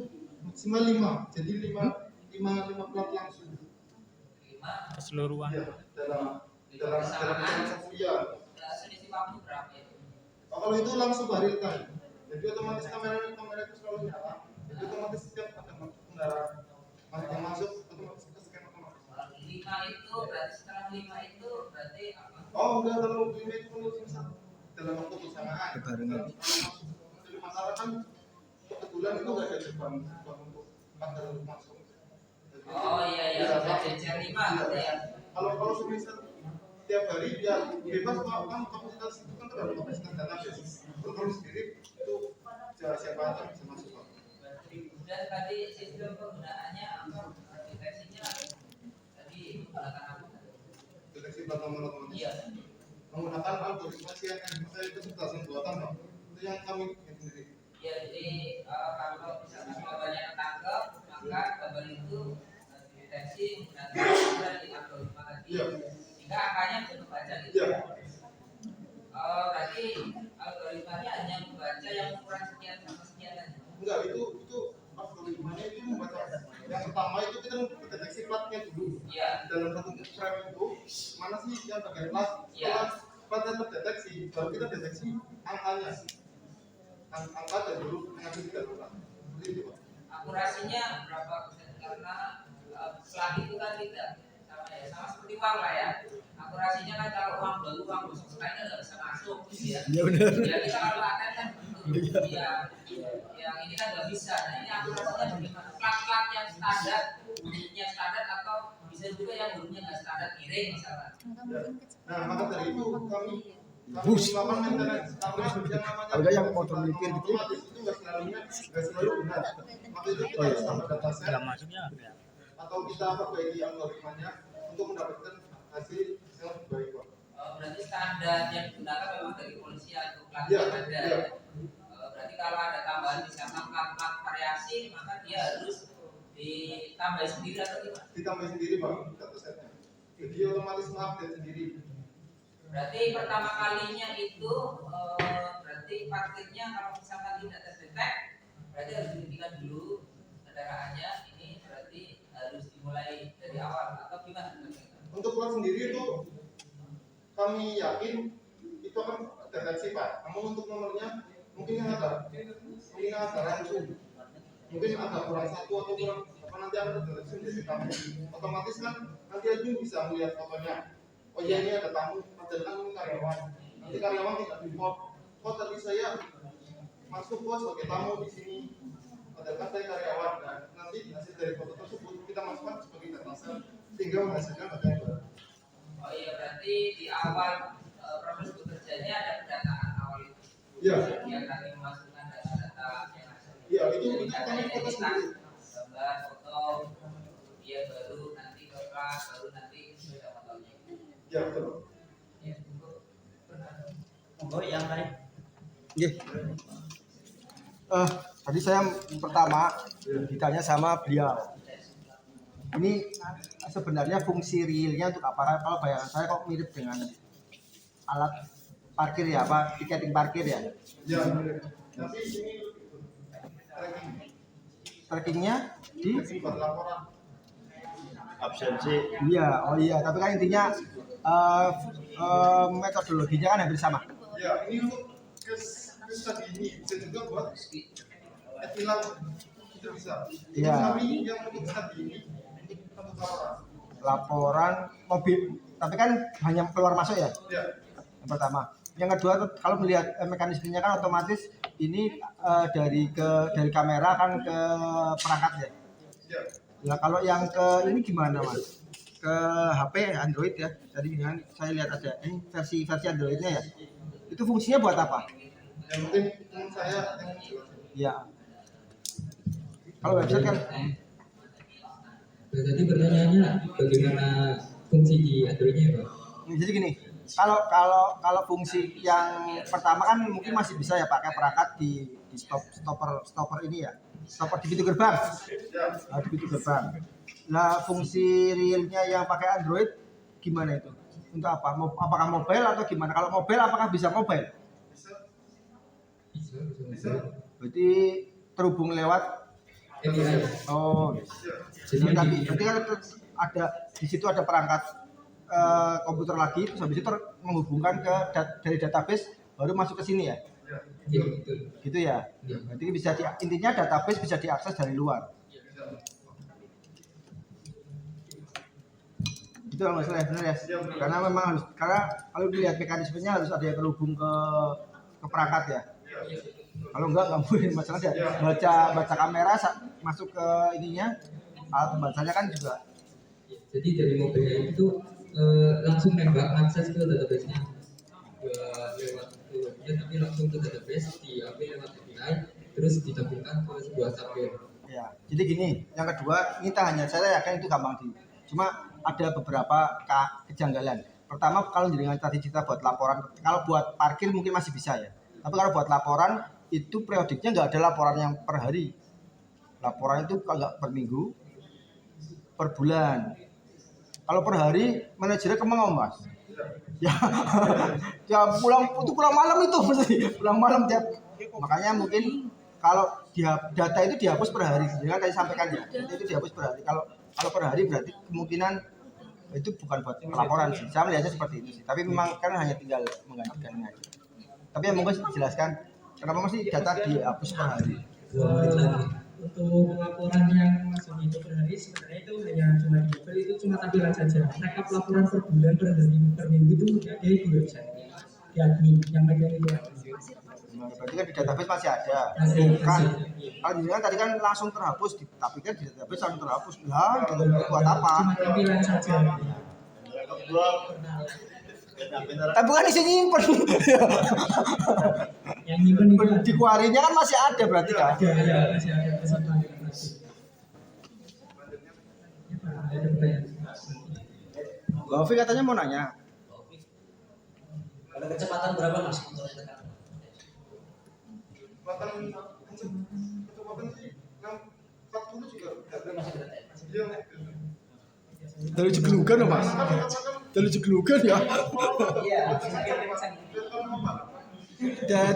maksimal 5, jadi 5 plat langsung. 5 Keseluruhan. Ya, dalam satu ya. selisih waktu berapa itu? Kalau itu langsung real time, jadi otomatis kamera itu selalu nyala. Jadi otomatis setiap ada kendaraan yang masuk otomatis ke scan otomatis. Kalau 5 itu berarti setelah 5 itu berarti apa? Oh udah, kalau 5 itu menurut misal dalam waktu bersamaan. Kebarengan. Jadi masalah kan kebetulan itu nggak ada gerbang untuk pagar untuk masuk. Jadi, Oh iya, jejer 5 gitu ya. Kalau semisal tiap hari dia bebas kan kapasitas itu kan terhadap kapasitas database. Kalau sendiri itu siapa aja bisa masuk. Dan tadi sistem penggunaannya apa? Deteksinya tadi menggunakan apa? Deteksi plat nomor otomatis. Iya. Menggunakan algoritma CNN, saya itu berdasarkan buatan Pak. Itu yang kami bikin sendiri. Ya, jadi kalau misalkan gambarnya ketangkep, maka gambar itu dideteksi menggunakan di algoritma tadi. Iya. Sehingga angkanya bisa membaca gitu. Iya. Berarti algoritmanya hanya membaca yang ukuran sekian sama sekian aja. Enggak, itu algoritmanya itu membaca. Yang pertama itu kita mendeteksi platnya dulu. Iya. Dalam satu frame itu mana sih yang bagian plat? Iya. Setelah platnya terdeteksi, baru kita deteksi angkanya. Angka dan dulu mengambil di dalam plat. Seperti itu Pak. Akurasinya berapa persen? Karena setelah itu kan tidak sama seperti uang lah ya. Akurasinya kan kalau uang baru uang besok sekali kan nggak bisa masuk gitu ya. Iya benar. Ya kita kalau ATM kan betul. Iya. Yang ini kan nggak bisa. Nah ini akurasinya bagaimana? Plat-plat yang standar, bunyinya standar atau bisa juga yang bunyinya nggak standar miring misalnya. Ya. Nah, maka dari itu kami melakukan maintenance karena yang namanya Ada yang motor mikir gitu. otomatis itu nggak selalu benar. Maka itu kita harus tambah dataset Maksudnya atau kita perbaiki algoritmanya untuk mendapatkan hasil yang lebih baik Pak. Berarti standar yang digunakan memang dari polisi atau plat Iya, yang ada. iya. Berarti kalau ada tambahan misalkan plat variasi maka dia harus ditambah sendiri atau gimana? Ditambah sendiri Pak datasetnya. Jadi otomatis mengupdate sendiri. Berarti pertama kalinya itu berarti parkirnya kalau misalkan tidak terdetek berarti harus dihentikan dulu kendaraannya. Ini berarti harus dimulai dari awal atau gimana? Untuk plat sendiri itu kami yakin itu akan deteksi Pak. Namun untuk nomornya mungkin ada langsung. Mungkin ada kurang satu atau kurang apa nanti ada deteksi dari kami. Otomatis kan nanti aja bisa melihat fotonya. Oh iya ini ada tamu, padahal kan ini karyawan. Nanti karyawan tidak di-report. Oh tadi saya masuk bos sebagai tamu di sini. Padahal kan saya karyawan. Dan nanti hasil dari foto tersebut kita masukkan sebagai dataset sehingga menghasilkan data yang baru. Oh iya berarti di awal proses bekerjanya ada pendataan awal itu. Iya. Yang nanti memasukkan data-data yang ada. Iya itu kami foto sendiri. Gambar, foto, dia baru nanti ke kelas, baru nanti sepeda motornya. Ya betul. Ya. monggo yang lain. Nggih. Tadi saya pertama ditanya sama beliau. Ini sebenarnya fungsi realnya untuk apa? Kalau bayangan saya kok mirip dengan alat parkir ya, apa tiketing parkir ya? Ya, tapi ini tracking. Trackingnya di Tracking buat laporan. absensi. Iya, oh iya. Tapi kan intinya metodologinya kan hampir sama. Ya, ini untuk kes tadi ini bisa juga buat etilang itu bisa. Iya. Tapi yang untuk tadi ini untuk Laporan mobil, tapi kan hanya keluar masuk ya. Ya, Yang pertama. Yang kedua, kalau melihat mekanismenya kan otomatis ini dari kamera kan ke perangkat ya. ya. Nah, kalau yang ke ini gimana mas? Ke HP Android ya. Tadi kan saya lihat ada ini versi Androidnya ya. Itu fungsinya buat apa? Ya mungkin saya yang Ya. Kalau website kan Nah, tadi pertanyaannya bagaimana fungsi di Android-nya ya, Pak? jadi gini. Kalau fungsi yang pertama kan mungkin masih bisa ya pakai perangkat di stopper ini ya. Stopper di pintu gerbang. Nah, di pintu gerbang. Nah, fungsi realnya yang pakai Android gimana itu? Untuk apa? Apakah mobile atau gimana? Kalau mobile apakah bisa mobile? Bisa. Berarti terhubung lewat API. oh. Jadi Berarti kan ada di situ ada perangkat komputer lagi, terus habis itu menghubungkan dari database baru masuk ke sini ya. iya, betul. Gitu ya. Iya. Berarti bisa intinya database bisa diakses dari luar. Itu yang masalah benar ya. Karena memang harus kalau dilihat mekanismenya harus ada yang terhubung ke perangkat ya. Kalau enggak mungkin masalah dia baca kamera masuk ke ininya alat pembacanya kan juga. Jadi dari mobilnya itu langsung nembak akses ke database-nya. Lewat webnya tapi langsung ke database diambil lewat API terus digabungkan ke sebuah tabel. Ya, jadi gini, yang kedua ini tak hanya saya yakin itu gampang cuma ada beberapa kejanggalan. Pertama, kalau jaringan tadi kita buat laporan, kalau buat parkir mungkin masih bisa ya. Tapi kalau buat laporan itu periodiknya nggak ada laporan yang per hari. Laporan itu kalau nggak per minggu, per bulan. Kalau per hari manajernya kemana mas? Ya, ya pulang malam itu mesti pulang malam tiap. Makanya mungkin kalau data itu dihapus per hari, jangan tadi sampaikan ya. Data itu dihapus per hari. Kalau per hari berarti kemungkinan itu bukan buat laporan sih. Saya melihatnya seperti itu sih. Tapi memang kan hanya tinggal menggantikannya aja. Tapi yang monggo dijelaskan kenapa mesti data dihapus per hari. 2 menit lagi. Untuk laporan yang masuk itu per hari sebenarnya itu hanya cuma di web, itu cuma tampilan saja. Rekap laporan per bulan, per hari, per minggu itu ada di website. Di admin yang pegang itu. Berarti kan di database masih ada. Masih. Kalau jangan tadi kan langsung terhapus, tapi kan di database langsung terhapus. Lah, buat apa? Cuma tampilan saja. Tapi kan isinya nyimpen. Yang nyimpen itu Di kuarinya kan masih ada berarti kan? ada, ya, masih ada kesempatan masih. Ada pertanyaan. Govi katanya mau nanya. Ada kecepatan berapa mas? kecepatan sih 40 juga Masih ada. dia Dari jeglugan loh mas. Dari jeglugan ya. Iya.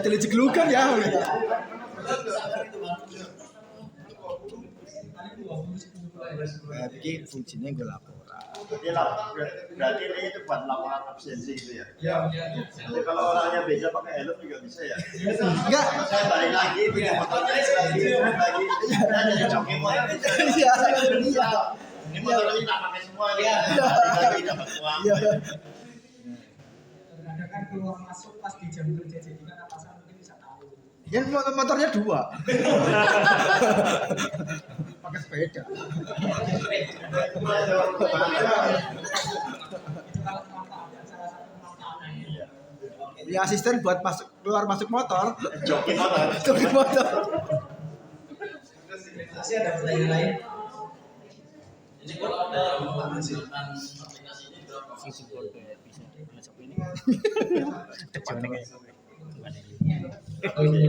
Dari jeglugan ya. Berarti fungsinya gue laporan. Berarti ini itu buat laporan absensi gitu ya. ya Jadi kalau orangnya beda pakai helm juga bisa ya. Enggak. Saya balik lagi punya motornya lagi. Saya jadi joki motor. Iya. Iya. Ini motor ini tak pakai semua nih. Lagi dapat uang. Iya. Kadang kan keluar masuk pas di jam kerja jadi kan atasan mungkin bisa tahu. Yang motornya 2. Pakai sepeda. Ya asisten buat keluar masuk motor. Joki motor. Joki motor. Masih ada pertanyaan lain? Ini kalau ada yang menggunakan aplikasi ini berapa?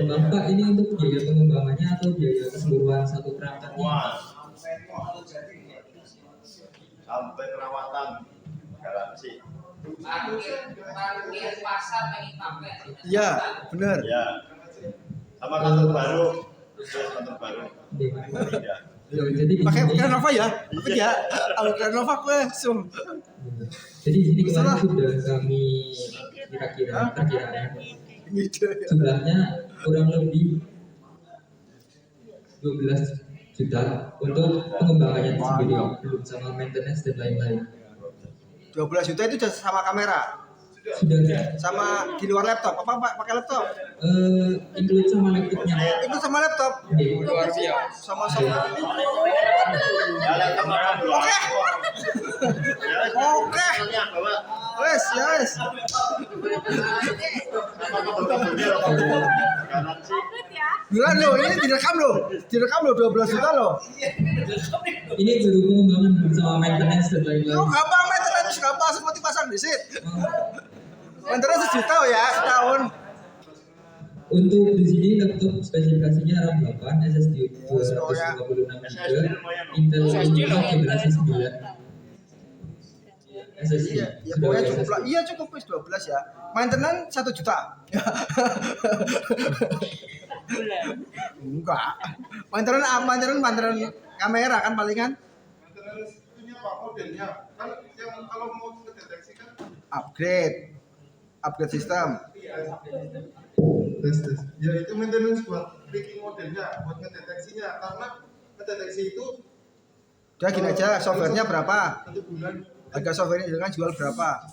Bapak ini untuk biaya pengembangannya atau biaya keseluruhan satu perangkatnya? Wah. Sampai perawatan garansi. Parkir pasar pengen pakai. Iya, benar. Ya. Sama kantor baru. Terus kantor baru. Iya. Tidak. Jadi di Pakai sini- Lenovo ya? Tapi ya, kalau Lenovo gue zoom. Jadi di sini kemarin Salah. sudah kami perkiraan Gitu ya. jumlahnya kurang lebih 12 juta untuk pengembangannya itu sendiri, belum sama maintenance dan lain-lain. 12 juta itu udah sama kamera, Sudah sama di luar laptop. Apa Pak? Pakai laptop? include sama laptopnya. Itu sama laptop. Oke. Sama. Oke. Wes, ya wes. Bulan lo, ini direkam lo 12 juta lo. Ini baru pengembangan belum sama maintenance dan lain-lain. Oh gampang maintenance, gampang seperti pasang di sit. Maintenance sejuta ya setahun. Untuk di sini laptop spesifikasinya RAM 8, SSD 256 GB, Intel Core generasi 9. SSD. Iya, ya pokoknya cukup lah. Iya cukup wis 12 ya. Maintenance 1 juta. Enggak. Maintenance kamera kan palingan. Maintenance itunya Pak, modelnya kan yang kalau mau kedeteksi kan Upgrade sistem. tes. Ya itu maintenance buat tweaking modelnya, buat ngedeteksinya karena ngedeteksi itu Udah gini aja, softwarenya berapa? 1 bulan. Harga softwarenya dengan jual berapa?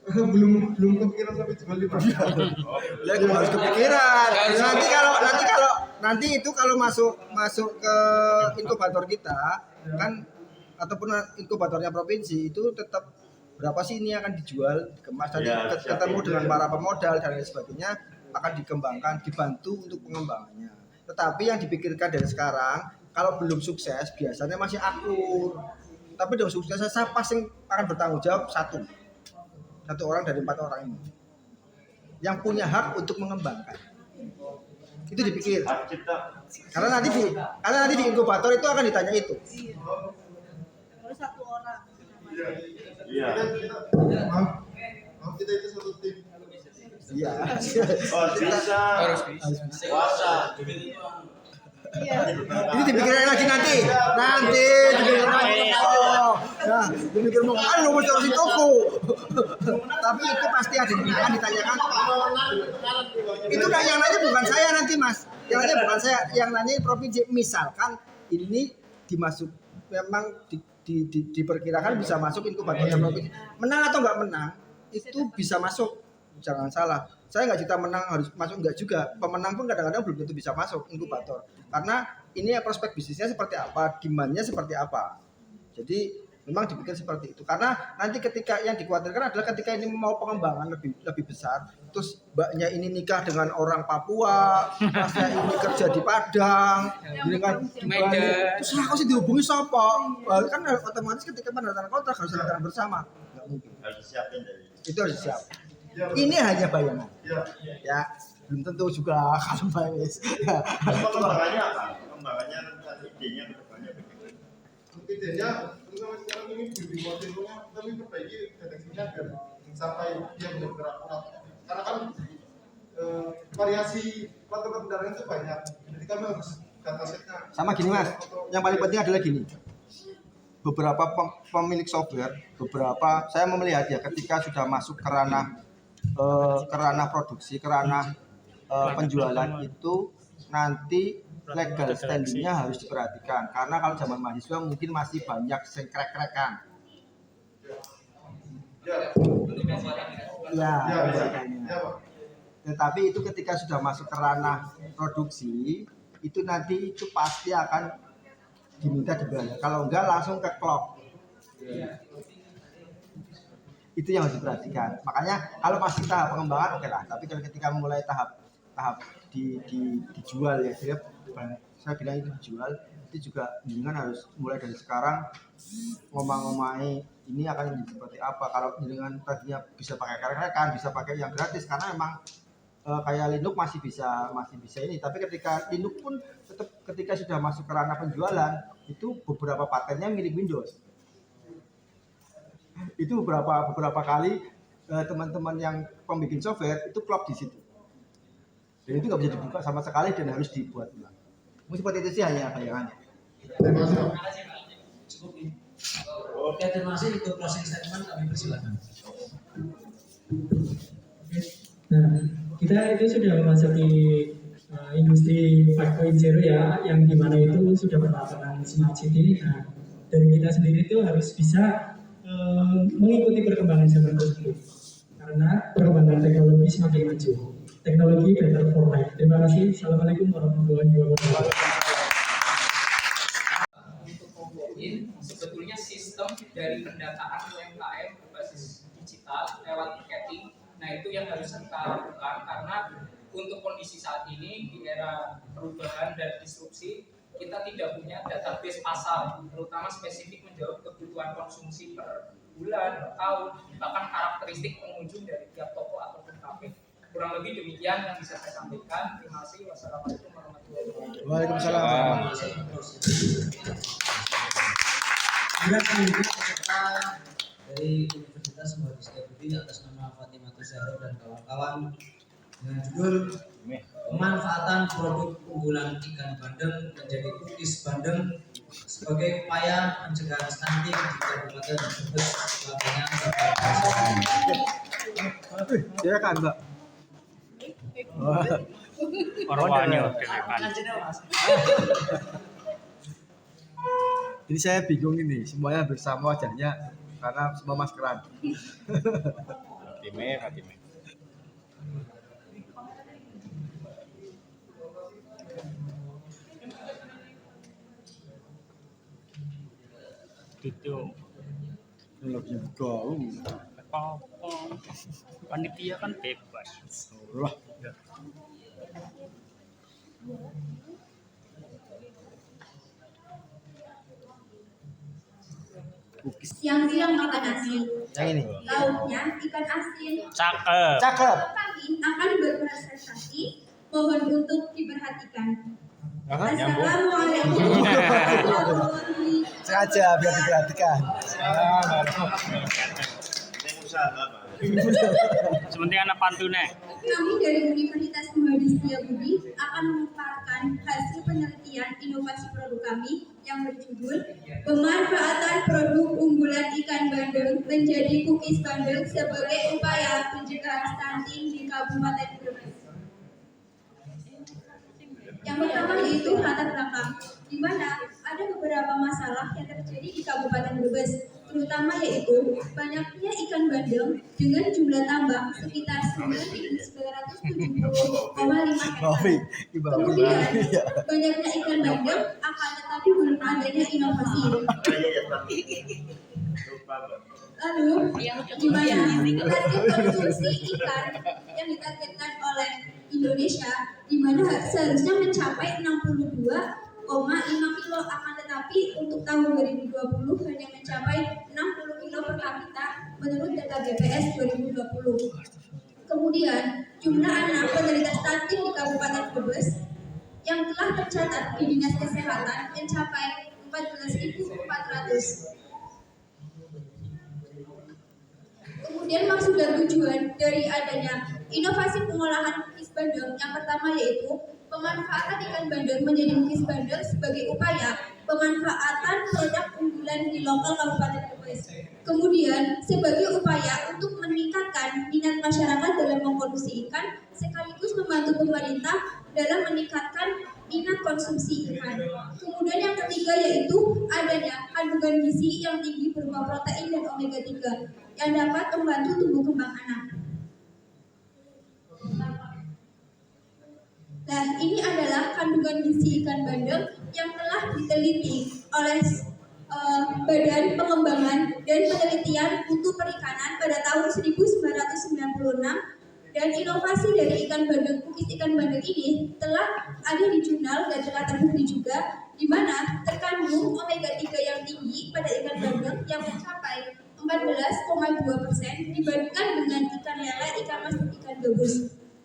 belum kepikiran sampai jual 5. Ya gue harus kepikiran. Nanti itu kalau masuk ke inkubator kita kan ataupun inkubatornya provinsi itu tetap berapa sih ini akan dijual, dikemas nanti ketemu dengan para pemodal dan lain sebagainya akan dikembangkan, dibantu untuk pengembangannya. Tetapi yang dipikirkan dari sekarang kalau belum sukses biasanya masih akur. Tapi dengan sukses siapa yang akan bertanggung jawab? Satu orang dari 4 orang ini yang punya hak untuk mengembangkan. Itu dipikir. Karena nanti di inkubator itu akan ditanya itu. Baru 1 orang. Iya. Kita itu satu tim. Iya. Oh, bisa. Harus bisa. Puasa. Iya. Ini dipikirkan lagi nanti dipikirkan lagi. Nah, dipikir mau kan lu mesti toko. Tapi itu pasti akan ditanyakan. Itu yang nanya bukan saya nanti Mas. Yang nanya bukan saya, yang nanya provinsi. Misalkan ini dimasuk memang diperkirakan bisa masuk inkubatornya provinsi. Menang atau nggak menang itu bisa masuk. Jangan salah. Saya nggak cerita menang harus masuk, enggak juga. Pemenang pun kadang-kadang belum tentu bisa masuk inkubator. Karena ini prospek bisnisnya seperti apa, demand-nya seperti apa. Jadi memang dipikir seperti itu. Karena nanti ketika yang dikhawatirkan adalah ketika ini mau pengembangan lebih besar, terus mbaknya ini nikah dengan orang Papua, masnya ini kerja di Padang, dengan di Bali. Terus aku sih dihubungi siapa? Kan otomatis ketika penandatangan kontrak harus tanda tangan bersama. Nggak mungkin. Harus disiapin dari. Itu harus siap. Ini hanya bayangan. Ya. Ya, belum tentu juga kalau Bayes. Pengembangannya apa? Pengembangannya nanti idenya ke depannya begitu. Idenya untuk sekarang ini bimbing modelnya kami perbaiki deteksinya agar sampai dia benar-benar akurat. Karena kan variasi plat kendaraan itu banyak. Jadi kami harus datasetnya. Sama gini Mas, yang paling penting adalah gini. Beberapa pemilik software, saya melihat ya ketika sudah masuk ke ranah produksi, ke ranah penjualan itu nanti legal standingnya harus diperhatikan karena kalau zaman mahasiswa mungkin masih banyak krek-krekan. Ya, Pak. tetapi itu ketika sudah masuk ke ranah produksi itu nanti itu pasti akan diminta dibayar. Kalau enggak langsung ke clock. Itu yang harus diperhatikan. Makanya kalau masih tahap pengembangan oke lah. Tapi kalau ketika mulai tahap dijual ya, saya bilang itu dijual, itu juga dengan harus mulai dari sekarang ngomong-ngomai ini akan menjadi seperti apa. Kalau dengan tadinya bisa pakai krek-krekan, bisa pakai yang gratis karena memang kayak Linux masih bisa ini. Tapi ketika Linux pun tetap ketika sudah masuk ke ranah penjualan itu beberapa patennya milik Windows. Itu beberapa kali teman-teman yang pembikin software itu klop di situ. Dan itu nggak bisa dibuka sama sekali dan harus dibuat ulang. Seperti itu sih hanya bayangannya. Terima kasih, Pak. Cukup nih. Oke, terima kasih. Untuk closing statement kami persilakan. Nah, kita itu sudah memasuki industri 5.0 ya, yang dimana itu sudah berlakukan smart city. Nah, dari kita sendiri itu harus bisa mengikuti perkembangan zaman tersebut, karena perkembangan teknologi semakin maju. Teknologi better for life. Terima kasih. Assalamualaikum warahmatullahi wabarakatuh. Untuk ngomongin sebetulnya sistem dari pendataan UMKM berbasis digital lewat tiketing. Nah, itu yang harus kita lakukan karena untuk kondisi saat ini di era perubahan dan disrupsi, kita tidak punya database pasar, terutama spesifik menjawab kebutuhan konsumsi per bulan, per tahun, bahkan karakteristik pengunjung dari tiap toko ataupun kafe. Kurang lebih demikian yang bisa saya sampaikan. Terima kasih. Wassalamualaikum warahmatullahi wabarakatuh. Waalaikumsalam. Kemudian selanjutnya peserta dari Universitas Muhammad Setiabudi atas nama Fatimah Zahra dan kawan-kawan dengan judul pemanfaatan produk unggulan ikan bandeng menjadi cookies bandeng sebagai upaya pencegahan stunting di Kabupaten Brebes. Ya kan, Mbak? Orangnya Ini saya bingung ini, semuanya bersama wajahnya karena semua maskeran. Fatime. Itu Lagi kau. apa-apa. Panitia kan bebas. Wah, Siang-siang makan nasi, yang ini. lauknya ikan asin. Cakep. Cakep. Kami akan berprestasi, mohon untuk diperhatikan. Assalamualaikum warahmatullahi Sengaja biar diperhatikan. Sementing anak pantune. Kami dari Universitas Muhammad Setiabudi akan memaparkan hasil penelitian inovasi produk kami yang berjudul pemanfaatan produk unggulan ikan bandeng menjadi cookies bandeng sebagai upaya pencegahan stunting di Kabupaten Brebes. Yang pertama yaitu latar belakang, di mana ada beberapa masalah yang terjadi di Kabupaten Brebes, terutama yaitu banyaknya ikan bandeng dengan jumlah tambang sekitar 9.970,5 hektar. Kemudian banyaknya ikan bandeng akan tetapi belum adanya inovasi. Lalu, di mana target konsumsi ikan yang ditargetkan oleh Indonesia, di mana seharusnya mencapai 62,5 kilo, akan tetapi untuk tahun 2020 hanya mencapai 60 kilo per kapita menurut data BPS 2020. Kemudian, jumlah anak penderita stunting di Kabupaten Brebes yang telah tercatat di Dinas Kesehatan mencapai 14.400. Kemudian maksud dan tujuan dari adanya inovasi pengolahan cookies bandeng yang pertama yaitu pemanfaatan ikan bandeng menjadi cookies bandeng sebagai upaya pemanfaatan produk unggulan di lokal Kabupaten Brebes. Kemudian sebagai upaya untuk meningkatkan minat masyarakat dalam mengkonsumsi ikan sekaligus membantu pemerintah dalam meningkatkan minat konsumsi ikan. Kemudian yang ketiga yaitu adanya kandungan gizi yang tinggi berupa protein dan omega 3 yang dapat membantu tumbuh kembang anak. Nah, ini adalah kandungan gizi ikan bandeng yang telah diteliti oleh Badan Pengembangan dan Penelitian Mutu Perikanan pada tahun 1996, dan inovasi dari ikan bandeng, cookies ikan bandeng ini telah ada di jurnal dan telah terbukti juga, di mana terkandung omega 3 yang tinggi pada ikan bandeng yang mencapai 14,2% dibandingkan dengan ikan lele, ikan mas, dan ikan gabus.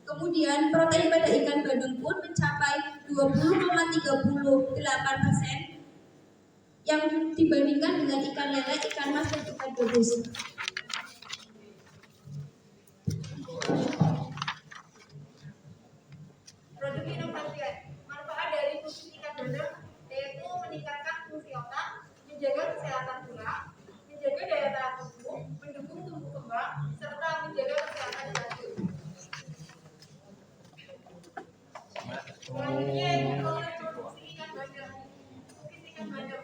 Kemudian protein pada ikan bandeng pun mencapai 20,38% yang dibandingkan dengan ikan lele, ikan mas, dan ikan gabus. Produk inovasi manfaat dari cookies ikan bandeng yaitu meningkatkan yaitu proses produksi ikan bandeng. Cookies ikan bandeng.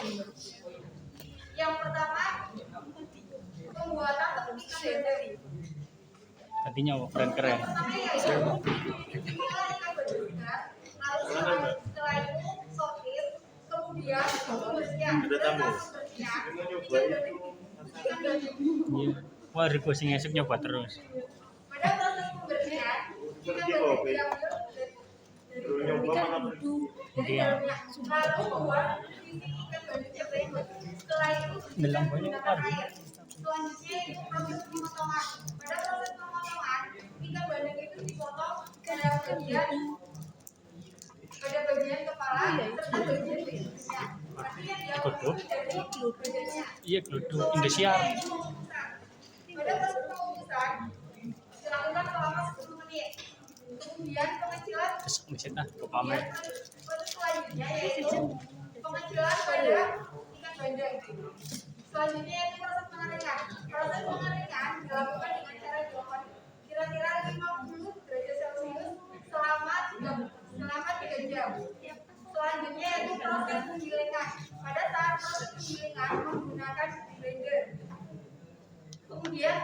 Yang pertama, pembuatan tepung ikan bandeng. Tadinya keren-keren. Yang pertama yaitu pengolahan ikan bandeng besar, lalu setelah itu sortir, kemudian pembersihan. Ikan bandeng. Iya. Wah, Riko sing esuk nyoba terus. Pada proses pembersihan, ikan bandeng diambil dari dalamnya, lalu keluar sisi ikan bandeng tersebut. Setelah itu Dalam bersihkan banyak menggunakan kali. air. Selanjutnya itu proses pemotongan. Pada proses pemotongan, ikan bandeng itu dipotong pada bagian kepala serta bagian lehernya. Artinya diambil dari badannya. Iya, geluduk Indonesia. Pada proses pengukusan dilakukan selama 10 menit. Kemudian pengecilan Mesin ke pamer. proses selanjutnya yaitu pengecilan pada ikan bandeng. Selanjutnya yaitu proses pengeringan. Proses pengeringan dilakukan dengan cara dioven kira-kira 50 derajat Celcius selama 3 jam. Selanjutnya yaitu proses penggilingan. Pada saat proses penggilingan menggunakan blender. Kemudian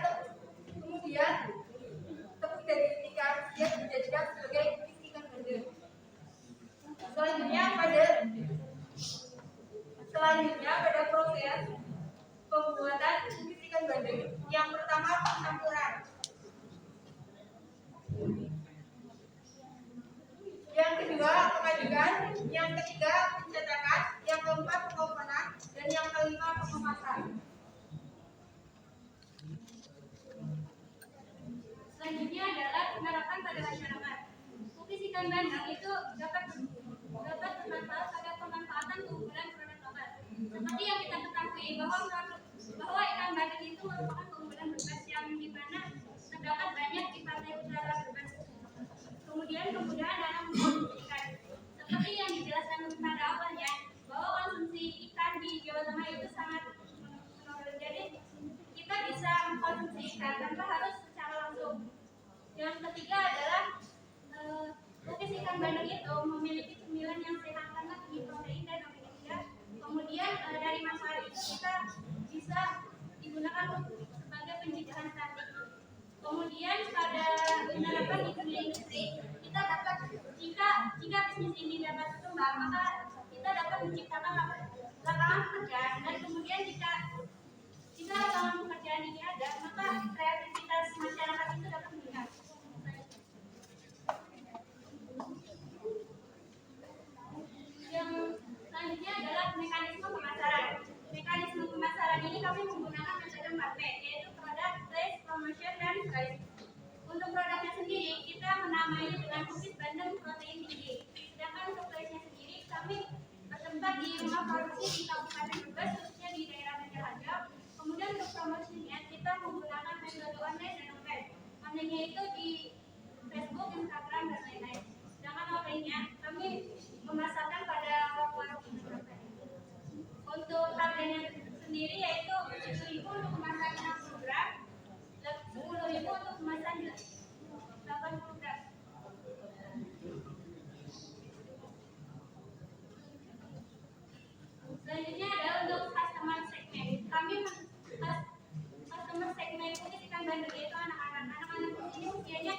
tepung dari ikan siap dijadikan sebagai cookies ikan bandeng. Selanjutnya pada proses pembuatan cookies ikan bandeng. Yang pertama pencampuran. Yang kedua pengadikan, yang ketiga pencetakan, yang keempat pengopenan, dan yang kelima pengemasan. Selanjutnya adalah penerapan pada masyarakat. Cookies ikan bandeng itu dapat bermanfaat pada pemanfaatan keunggulan produk lokal. Seperti yang kita ketahui bahwa ikan bandeng itu merupakan keunggulan berbas yang dimana terdapat banyak di pantai utara berbas. Kemudian kemudahan dalam mengkonsumsi ikan. Seperti yang dijelaskan pada awalnya, bahwa konsumsi ikan di Jawa Tengah itu sangat menurun. Jadi kita bisa mengkonsumsi ikan tanpa harus secara langsung. Yang ketiga adalah cookies ikan bandeng itu memiliki cemilan yang sehat karena tinggi protein dan omega 3. Kemudian dari manfaat itu kita bisa digunakan sebagai pencegahan stunting. Kemudian pada penerapan di dunia industri, kita dapat jika bisnis ini dapat berkembang, maka kita dapat menciptakan lapangan pekerjaan, dan kemudian jika lapangan pekerjaan ini ada, maka kreativitas masyarakat itu dapat meningkat. Yang selanjutnya adalah mekanisme pemasaran. Mekanisme pemasaran ini kami menggunakan metode 4P, yaitu product, place, promotion, dan price. Untuk produknya sendiri, kita menamainya dengan cookies bandeng protein tinggi. Sedangkan untuk place-nya sendiri, kami bertempat di rumah produksi di Kabupaten Brebes, khususnya di daerah Menjelajah. Kemudian untuk promosinya, kita menggunakan metode online dan offline. Online-nya itu di Facebook, Instagram, dan lain-lain. Sedangkan offline-nya, kami memasarkan pada warung internet. Untuk harganya sendiri yaitu 7.000 untuk kemasan 60 gram, 10.000 untuk kemasan 80 gram. Selanjutnya adalah untuk customer segment. Customer segment cookies ikan bandeng yaitu anak-anak. Anak-anak ini usianya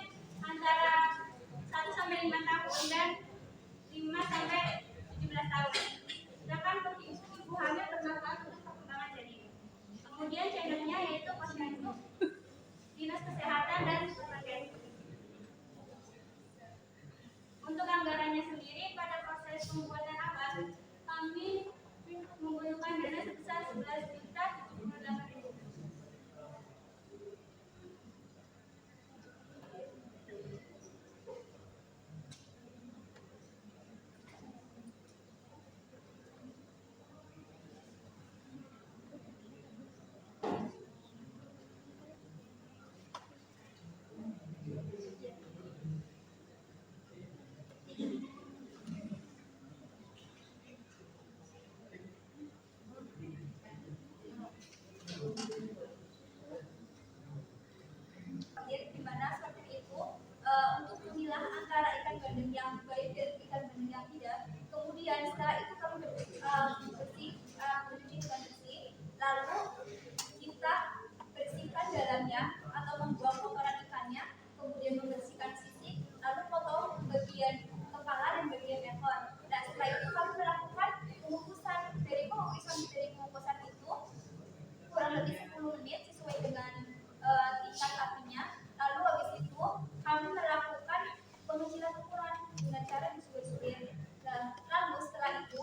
Kemudian setelah itu kami mencuci dengan bersih, lalu kita bersihkan dalamnya atau membuang kotoran ikannya, kemudian membersihkan sisik, lalu potong bagian kepala dan bagian ekor. Nah setelah itu kami melakukan pengukusan. Dari pengukusan itu kurang lebih 10 menit sesuai dengan tingkat apinya. Lalu habis itu kami melakukan pengecilan ukuran dengan cara disuir-suir. Lalu setelah itu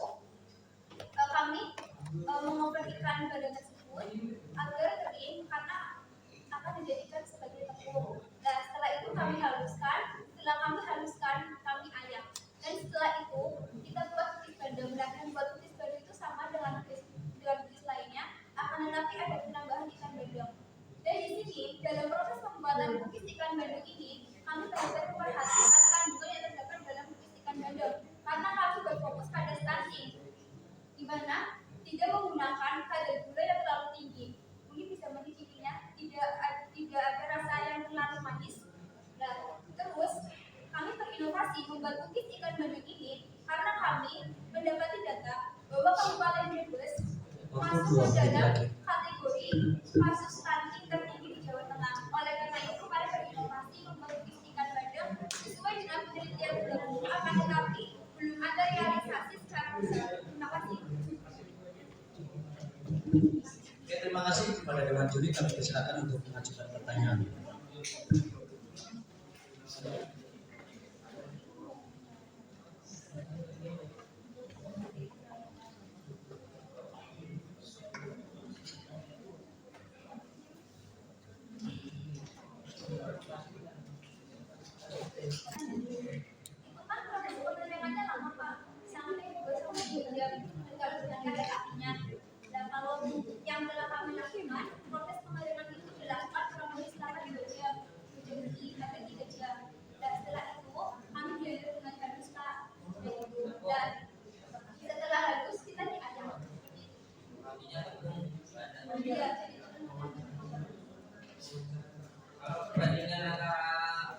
kami mengoper ikan bandeng tersebut agar kering karena akan dijadikan sebagai tepung. Nah setelah itu kami haluskan. Setelah kami haluskan kami ayak. Dan setelah itu kita buat kukis bandeng. Nah dan buat kukis bandeng itu sama dengan kukis lainnya, akan tetapi ada penambahan ikan bandeng. Dan di sini dalam proses pembuatan kukis ikan bandeng ini kami benar-benar memperhatikan kandungan yang terdapat dalam kukis ikan bandeng karena kami berfokus pada stunting, di mana tidak menggunakan kadar gula yang terlalu tinggi. Mungkin bisa mencicipinya, tidak ada rasa yang terlalu manis. Nah, terus kami berinovasi membuat kukis ikan bandeng ini karena kami mendapati data bahwa Kabupaten Brebes masuk ke dalam kategori kasus stunting tertinggi di Jawa Tengah. Oleh karena itu kami berinovasi membuat kukis ikan bandeng sesuai dengan penelitian berlaku, akan tetapi belum ada realisasi secara besar. Terima kasih. Oke, terima kasih kepada Dewan Juri. Kami persilakan untuk mengajukan pertanyaan. Kan proses penerimaannya lama Pak, sampai 2 jam kalau sedang ada apinya. Dan kalau yang telah kami lakukan, proses pengiriman itu dilakukan kurang lebih selama 2 jam, 2 jam sampai 3 jam. Dan setelah itu kami blender dengan halus Pak. Dan setelah halus kita diaduk. Artinya tepung bandeng. Iya, Kalau perbandingan antara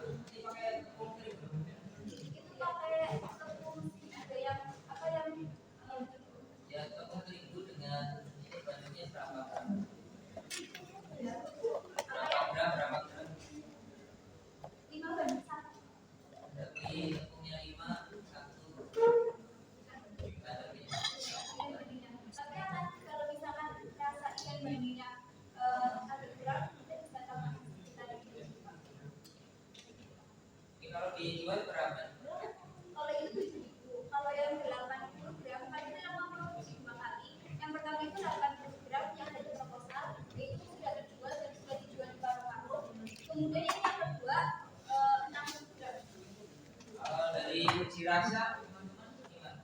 ini pakai tepung kering. itu pakai tepung ada yang apa yang Ya tepung terigu dengan ini bandengnya berapa gram? Berapa gram? 5 banding 1. Berarti tepungnya 5, 1 bandengnya. Tapi akan kalau misalkan rasa ikan bandingnya agak kurang, kita bisa tambahkan sekitar itu. Ini kalau dijual berapa? Kalau itu 7.000, kalau yang 80 gram, kan kita memang produksi 2 kali. Yang pertama itu 80 gram yang ada proposal, itu sudah terjual dan sudah dijual di paru-paru. Kemudian yang kedua 60 gram. Kalau dari uji rasa teman-teman gimana?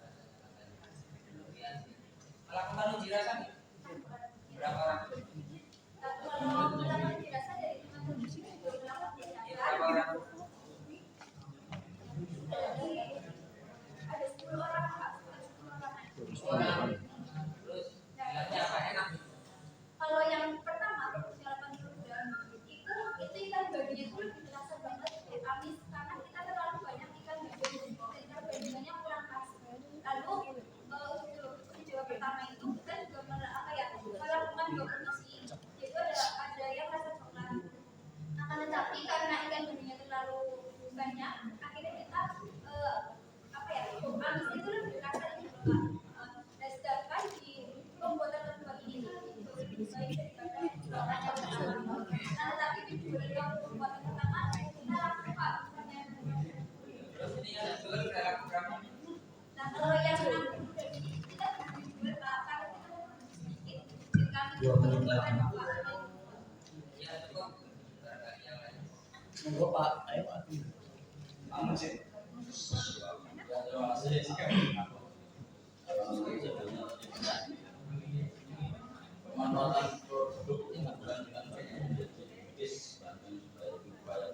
Melakukan uji rasa nih? Berapa orang? Kalau kita dirasa dari teman-teman di sini juga melakukan uji Ini rasa. berapa orang? Ada 10 orang Pak, ada 10 orang. 10 orang. Terus bilangnya apa enak? Kalau yang pertama produksi 80 gram itu ikan baginya itu lebih terasa banget amis karena kita terlalu banyak ikan bagian sehingga bandingannya kurang pas. Lalu uji coba pertama itu kita juga melakukan 2 produksi, yaitu ada yang rasa coklat. Akan tetapi karena ikan baginya terlalu banyak, akhirnya kita amis itu lebih terasa di coklat. Dan sedangkan di pembuatan kedua ini lebih baik daripada coklat yang pertama. Nah, tetapi di yang pembuatan pertama kita lakukan Terus ini yang jual berapa gram? Nah, kalau yang 60 gram ini kita jual Pak, karena kita mau sedikit dan kami 2 menit lagi. Ya cukup. Barangkali yang lain. Monggo Pak, ayo Pak. Ya, terima kasih. Pemanfaatan produk ini bukan dengan kukis bandeng supaya lebih upaya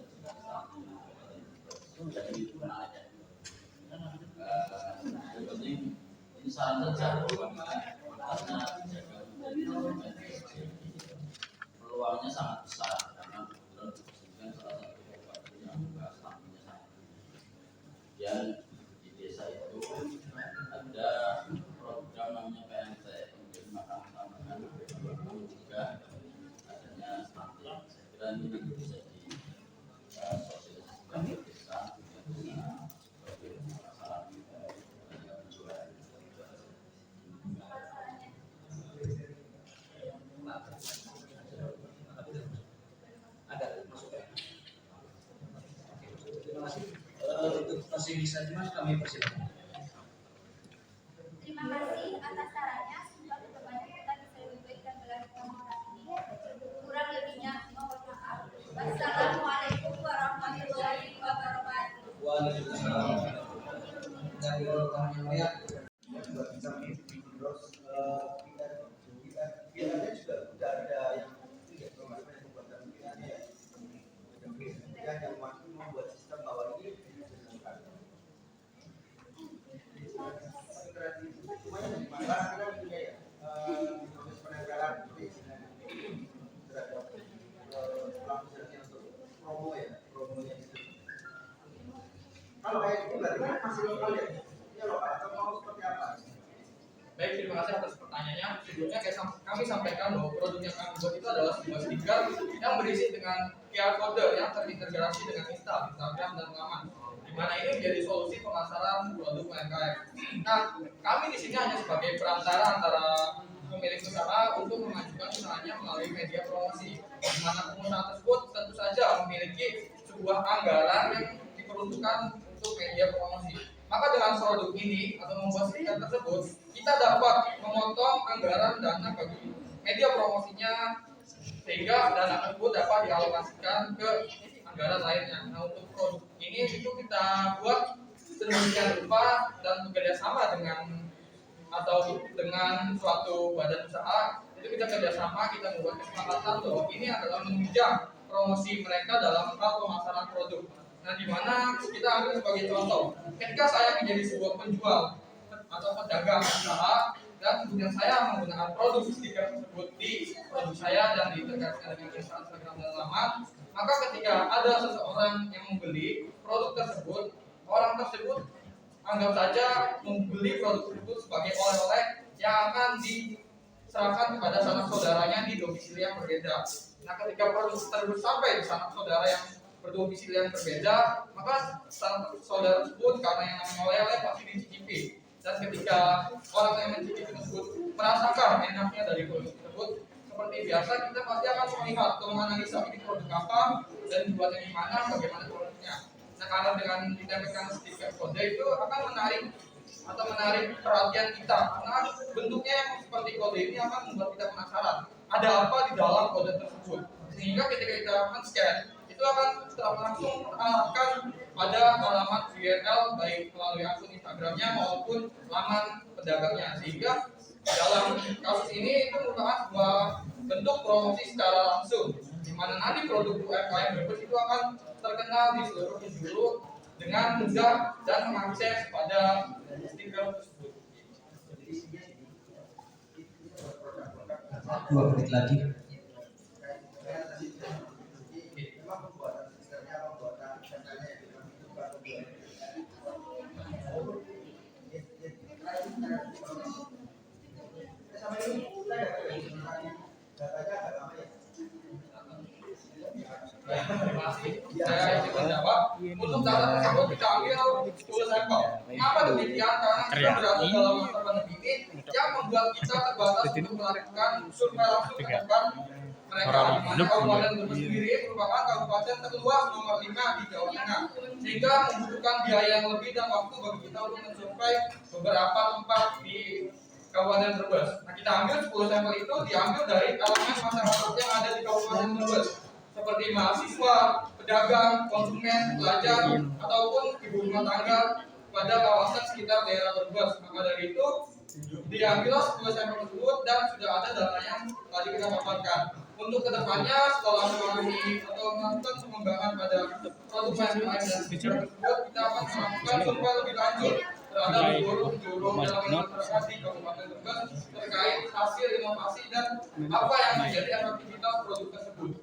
itu jadi menarik. Yang penting ini saran saja karena peluangnya sangat besar karena kebetulan bukan salah satu kabupaten yang stamina sangat. Dan di desa itu ada Bisa Dimas kami persilakan. Terima kasih atas sarannya. Semoga kedepannya kita bisa lebih baik dan melanjutkan program ini. Kurang lebihnya mohon maaf. Wassalamualaikum warahmatullahi wabarakatuh. Waalaikumsalam. Dari orang yang layak. Terus pilihannya juga udah ada yang itu ya, pembahasan pembuatan pilihannya ya. Pilihan yang mampu membuat sistem bahwa ini dilakukan. Semuanya gimana kita punya ya proses penegakan terhadap pelaksanaannya untuk promo ya, promonya itu. Kalau kayak itu berarti kan masih lokal ya? Ini lokal atau mau seperti apa? Baik, terima kasih atas pertanyaannya. Sebelumnya kami sampaikan bahwa produk yang kami buat itu adalah sebuah stiker yang berisi dengan QR code yang terintegrasi dengan Instagram dan laman. Di mana ini menjadi solusi pemasaran produk UMKM. Nah, kami di sini hanya sebagai perantara antara pemilik usaha untuk memajukan usahanya melalui media promosi. Di mana pengusaha tersebut tentu saja memiliki sebuah anggaran yang diperuntukkan untuk media promosi. Maka dengan produk ini atau membuat stiker tersebut, kita dapat memotong anggaran dana bagi media promosinya sehingga dana tersebut dapat dialokasikan ke anggaran lainnya. Nah, untuk produk ini itu kita buat sedemikian rupa dan bekerjasama dengan suatu badan usaha. Itu kita kerjasama, kita membuat kesepakatan bahwa ini adalah menunjang promosi mereka dalam hal pemasaran produk. Nah, di mana kita ambil sebagai contoh, ketika saya menjadi sebuah penjual atau pedagang usaha dan kemudian saya menggunakan produk stiker tersebut di produk saya dan ditegaskan dengan Instagram dan laman, maka ketika ada seseorang yang membeli produk tersebut, orang tersebut anggap saja membeli produk tersebut sebagai oleh-oleh yang akan diserahkan kepada sanak saudaranya di domisili yang berbeda. Nah, ketika produk tersebut sampai di sanak saudara yang berdomisili yang berbeda, maka sanak saudara tersebut karena yang namanya oleh-oleh pasti dicicipi. Dan ketika orang yang mencicipi tersebut merasakan enaknya dari produk tersebut, seperti biasa kita pasti akan melihat atau menganalisa ini produk apa dan dibuatnya di mana, bagaimana produknya. Nah, karena dengan ditempelkan stiker kode itu akan menarik perhatian kita karena bentuknya yang seperti kode ini akan membuat kita penasaran ada apa di dalam kode tersebut, sehingga ketika kita men-scan itu akan langsung mengarahkan pada alamat URL baik melalui akun Instagramnya maupun laman pedagangnya, sehingga dalam kasus ini itu merupakan sebuah bentuk promosi secara langsung di mana nanti produk UMKM Brebes itu akan terkenal di seluruh penjuru dengan mudah dan mengakses pada stiker tersebut. 2 menit lagi. Saya ingin menjawab, untuk data tersebut kita ambil 10 sampel. Mengapa demikian? Karena kita berada dalam masa pandemi ini yang membuat kita terbatas untuk melakukan survei langsung terhadap mereka. Di mana Kabupaten Brebes sendiri merupakan kabupaten terluas nomor 5 di Jawa Tengah, sehingga membutuhkan biaya yang lebih dan waktu bagi kita untuk mensurvei beberapa tempat di Kabupaten Brebes. Nah, kita ambil 10 sampel itu diambil dari elemen masyarakat yang ada di Kabupaten Brebes, seperti mahasiswa, pedagang, konsumen, pelajar, ataupun ibu rumah tangga pada kawasan sekitar daerah Brebes. Maka dari itu diambillah 10 sampel tersebut dan sudah ada data yang tadi kita paparkan. Untuk kedepannya setelah mengalami atau melakukan pengembangan pada produk UMKM dan stiker tersebut, kita akan melakukan survei lebih lanjut terhadap seluruh dalam masyarakat di Kabupaten Brebes terkait hasil inovasi dan apa yang menjadi efektivitas produk tersebut.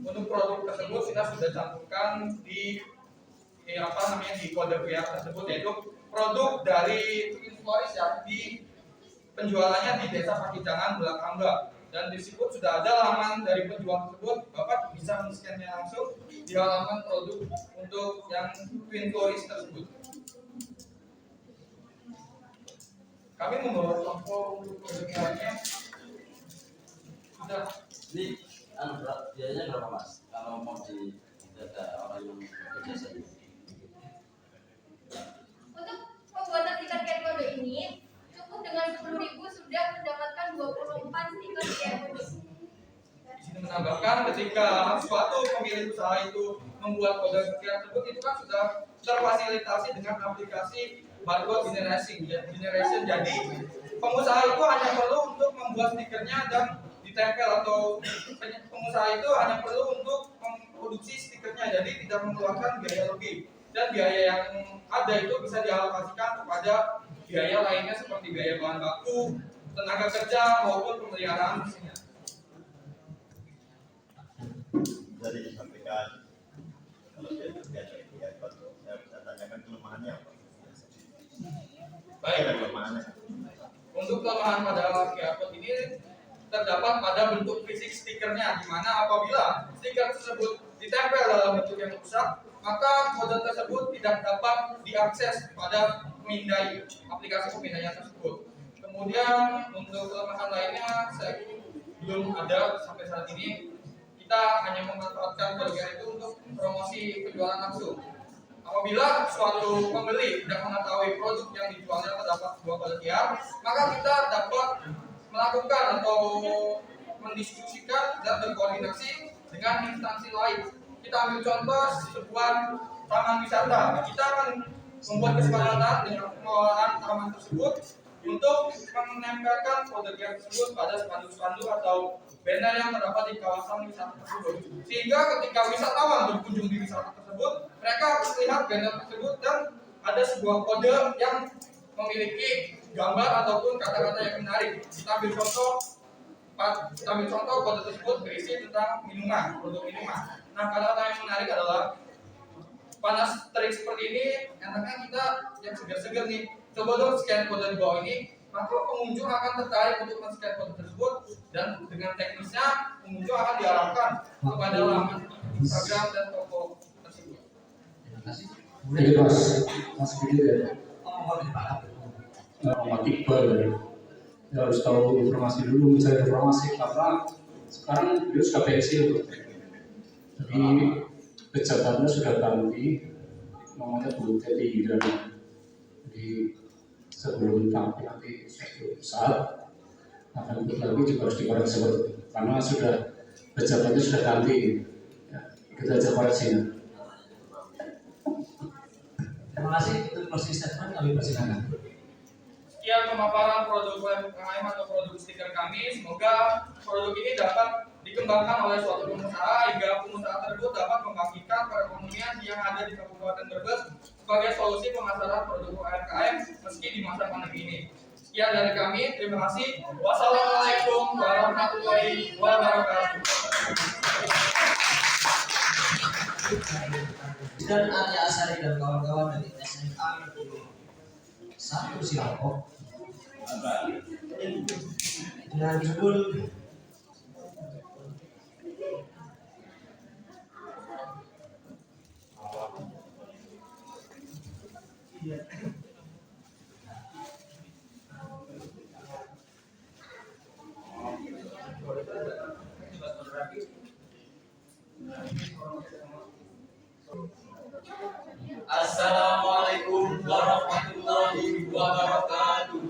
Untuk produk tersebut kita sudah cantumkan di kode QR tersebut, yaitu produk dari Twin Floris yang di penjualannya di Desa Pakijangan Bulakamba. dan di situ sudah ada laman dari penjual tersebut. Bapak bisa men-scan-nya langsung di halaman produk untuk yang Twin Floris tersebut. Kami membawa contoh untuk produk lainnya. Sudah. Ini biayanya berapa Mas? Kalau mau di data orang yang bekerja saja. Untuk pembuatan stiker QR code ini cukup dengan 10.000 sudah mendapatkan 24 stiker QR code. Di sini menambahkan ketika suatu pemilik usaha itu membuat kode QR tersebut itu kan sudah terfasilitasi dengan aplikasi barcode generation. Jadi pengusaha itu hanya perlu untuk membuat stikernya dan ditempel, atau pengusaha itu hanya perlu untuk memproduksi stikernya, jadi tidak mengeluarkan biaya lebih, dan biaya yang ada itu bisa dialokasikan kepada biaya lainnya seperti biaya bahan baku, tenaga kerja maupun pemeliharaan mesinnya. Dari aplikasi kalau dia terbiasa ya, saya bisa tanyakan kelemahannya apa? Baik, kelemahannya. untuk kelemahan pada QR code ini terdapat pada bentuk fisik stikernya, di mana apabila stiker tersebut ditempel dalam bentuk yang rusak, maka kode tersebut tidak dapat diakses pada pemindai aplikasi pemindaian tersebut. Kemudian untuk kelemahan lainnya saya belum ada sampai saat ini. Kita hanya memanfaatkan bagian itu untuk promosi penjualan langsung. Apabila suatu pembeli tidak mengetahui produk yang dijualnya terdapat sebuah kode QR, maka kita dapat melakukan atau mendiskusikan dan berkoordinasi dengan instansi lain. Kita ambil contoh sebuah taman wisata. Kita akan membuat kesepakatan dengan pengelolaan taman tersebut untuk menempelkan kode QR tersebut pada spanduk-spanduk atau banner yang terdapat di kawasan wisata tersebut. Sehingga ketika wisatawan berkunjung di wisata tersebut, mereka akan melihat banner tersebut dan ada sebuah kode yang memiliki gambar ataupun kata-kata yang menarik. Kita ambil contoh kode tersebut berisi tentang minuman, produk minuman. Nah, kata-kata yang menarik adalah panas terik seperti ini, enaknya kita yang segar-segar nih. Coba dong scan kode di bawah ini, maka pengunjung akan tertarik untuk men-scan kode tersebut, dan dengan teknisnya pengunjung akan diarahkan kepada laman Instagram dan toko tersebut. Terima kasih. Jadi Mas Budi ya. Pak Iqbal ya, harus tahu informasi dulu, mencari informasi karena sekarang dia sudah pensiun tuh. Jadi pejabatnya sudah ganti, namanya Bu Teti. Jadi sebelum tampil nanti suatu saat akan ikut lagi juga harus dikoreksi seperti itu, karena sudah pejabatnya sudah ganti. Ya, kita aja koreksinya. Terima kasih untuk closing statement, kami persilakan. Sekian pemaparan produk UMKM atau produk stiker kami. Semoga produk ini dapat dikembangkan oleh suatu pengusaha hingga pengusaha tersebut dapat membagikan perekonomian yang ada di Kabupaten Brebes sebagai solusi pemasaran produk UMKM meski di masa pandemi ini. Sekian dari kami, terima kasih. Wassalamualaikum warahmatullahi wabarakatuh. Dan Arya Asari dan kawan-kawan dari SMA 1 Silangkok dengan judul Assalamualaikum warahmatullahi wabarakatuh.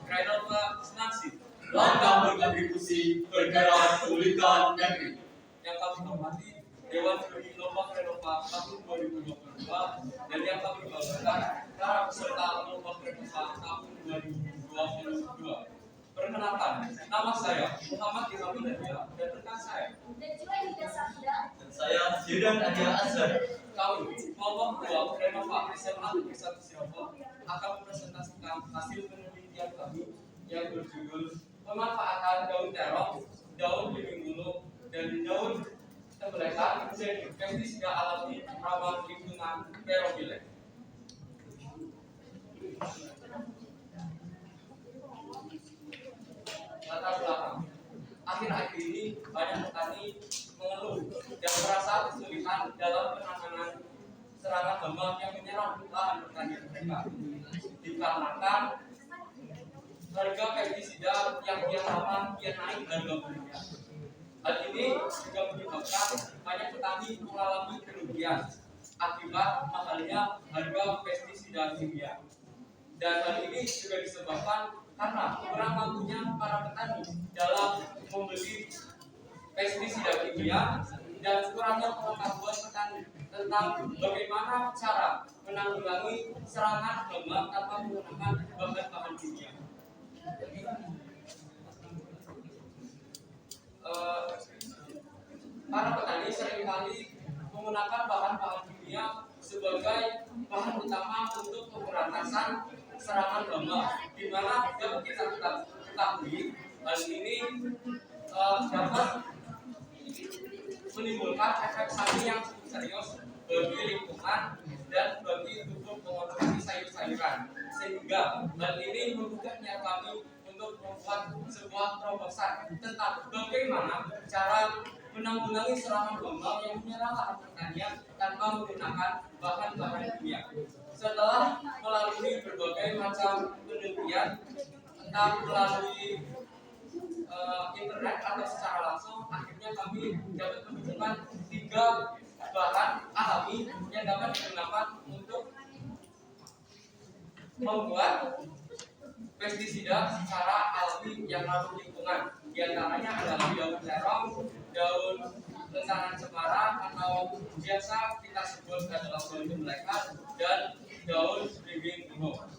Keren Pak Senasib Langkah berkontribusi bergerak pulihkan negeri. yang kami hormati Dewan Studi Lomba Renova tahun 2022 dan yang kami banggakan para peserta Lomba Renova tahun 2022. Perkenalkan, nama saya Muhammad Ilham Hidayah dan rekan saya Dan juga Yuda Safira. Dan saya Yudan Adia Azhar. kami kelompok 2 Renova SMA Negeri 1 Silangkok akan mempresentasikan hasil penelitian kami yang berjudul pemanfaatan daun terong, daun living bulu, dan daun tembelekan menjadi pestisida alami ramah lingkungan perobile. Latar belakang. Akhir-akhir kesulitan dalam penanganan serangan hama yang menyerang lahan pertanian mereka. Dikarenakan harga pestisida yang kian lama kian naik harga belinya. Hal ini juga menyebabkan banyak petani mengalami kerugian akibat mahalnya harga pestisida kimia. Dan hal ini juga disebabkan karena kurang mampunya para petani dalam membeli pestisida kimia dan kurangnya pengetahuan petani tentang bagaimana cara menanggulangi serangan hama tanpa menggunakan bahan-bahan kimia. Para petani seringkali menggunakan bahan-bahan kimia sebagai bahan utama untuk pemberantasan serangan hama, di mana dapat kita ketahui hal ini dapat menimbulkan efek samping yang cukup serius bagi lingkungan dan bagi tubuh pengonsumsi sayur-sayuran, sehingga hal ini membuka niat kami untuk membuat sebuah terobosan tentang bagaimana cara menanggulangi serangan hama yang menyerang lahan pertanian tanpa menggunakan bahan-bahan kimia. Setelah melalui berbagai macam penelitian, entah melalui internet atau secara langsung, akhirnya kami dapat menemukan 3 bahan alami yang dapat digunakan untuk membuat pestisida secara alami yang ramah lingkungan. Di antaranya adalah daun terong, daun lensangan cemara atau biasa kita sebut adalah daun gemlekan, dan daun belimbing bungo.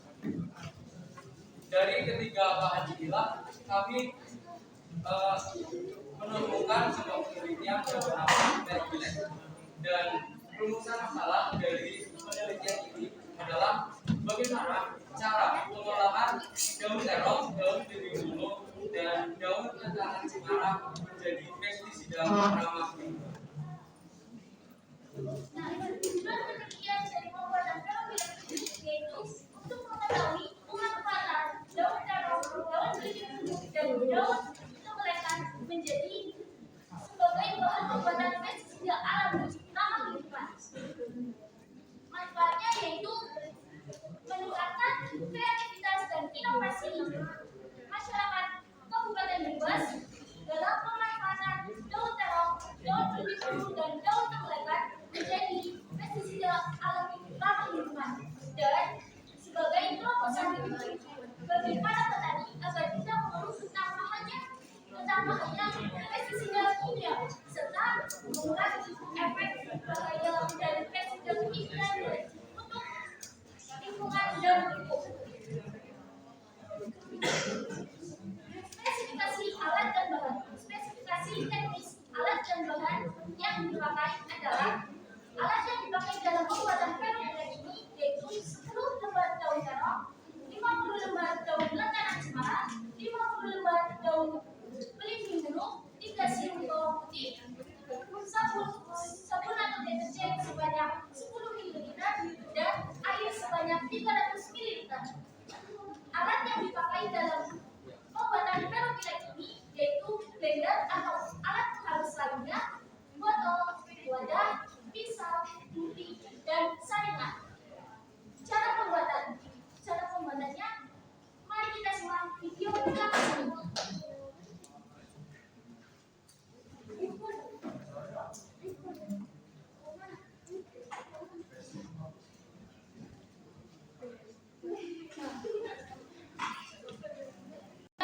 Dari ketiga bahan inilah kami menemukan sebuah penelitian yang bernama Mergilek, dan rumusan masalah dari penelitian ini adalah bagaimana cara pengolahan daun terong, daun belimbing bungo, dan daun lensangan cemara menjadi pestisida ramah lingkungan. Nah, tujuan penelitian dari pembuatan feromonik yaitu untuk mengetahui pemanfaatan daun terong, daun belimbing bungo, dan daun gemlekan menjadi sebagai bahan pembuatan pestisida alami ramah lingkungan. Manfaatnya yaitu meningkatkan kreativitas dan inovasi masyarakat Kabupaten Brebes dalam pemanfaatan daun terong, daun belimbing bungo, dan daun gemlekan menjadi pestisida alami ramah lingkungan, dan sebagai terobosan bagi para petani agar tidak mengurus tentang mahalnya pestisida kimia serta mengurangi efek bahaya dari pestisida kimia untuk lingkungan dan lingkungan. Spesifikasi alat dan bahan. Spesifikasi teknis alat dan bahan yang dipakai adalah alat yang dipakai dalam pembuatan feromonik ini yaitu 10 lembar daun terong, 50 lembar daun lensangan cemara, 50 lembar daun belimbing bungo, 3 siung bawang putih, sabun atau deterjen sebanyak 10 ml, dan air sebanyak 300 ml. Alat yang dipakai dalam pembuatan feromonik ini yaitu blender atau alat penghalus lainnya, botol, wadah, pisau, duri, dan saringan. Cara pembuatannya, mari kita simak video belakang ini.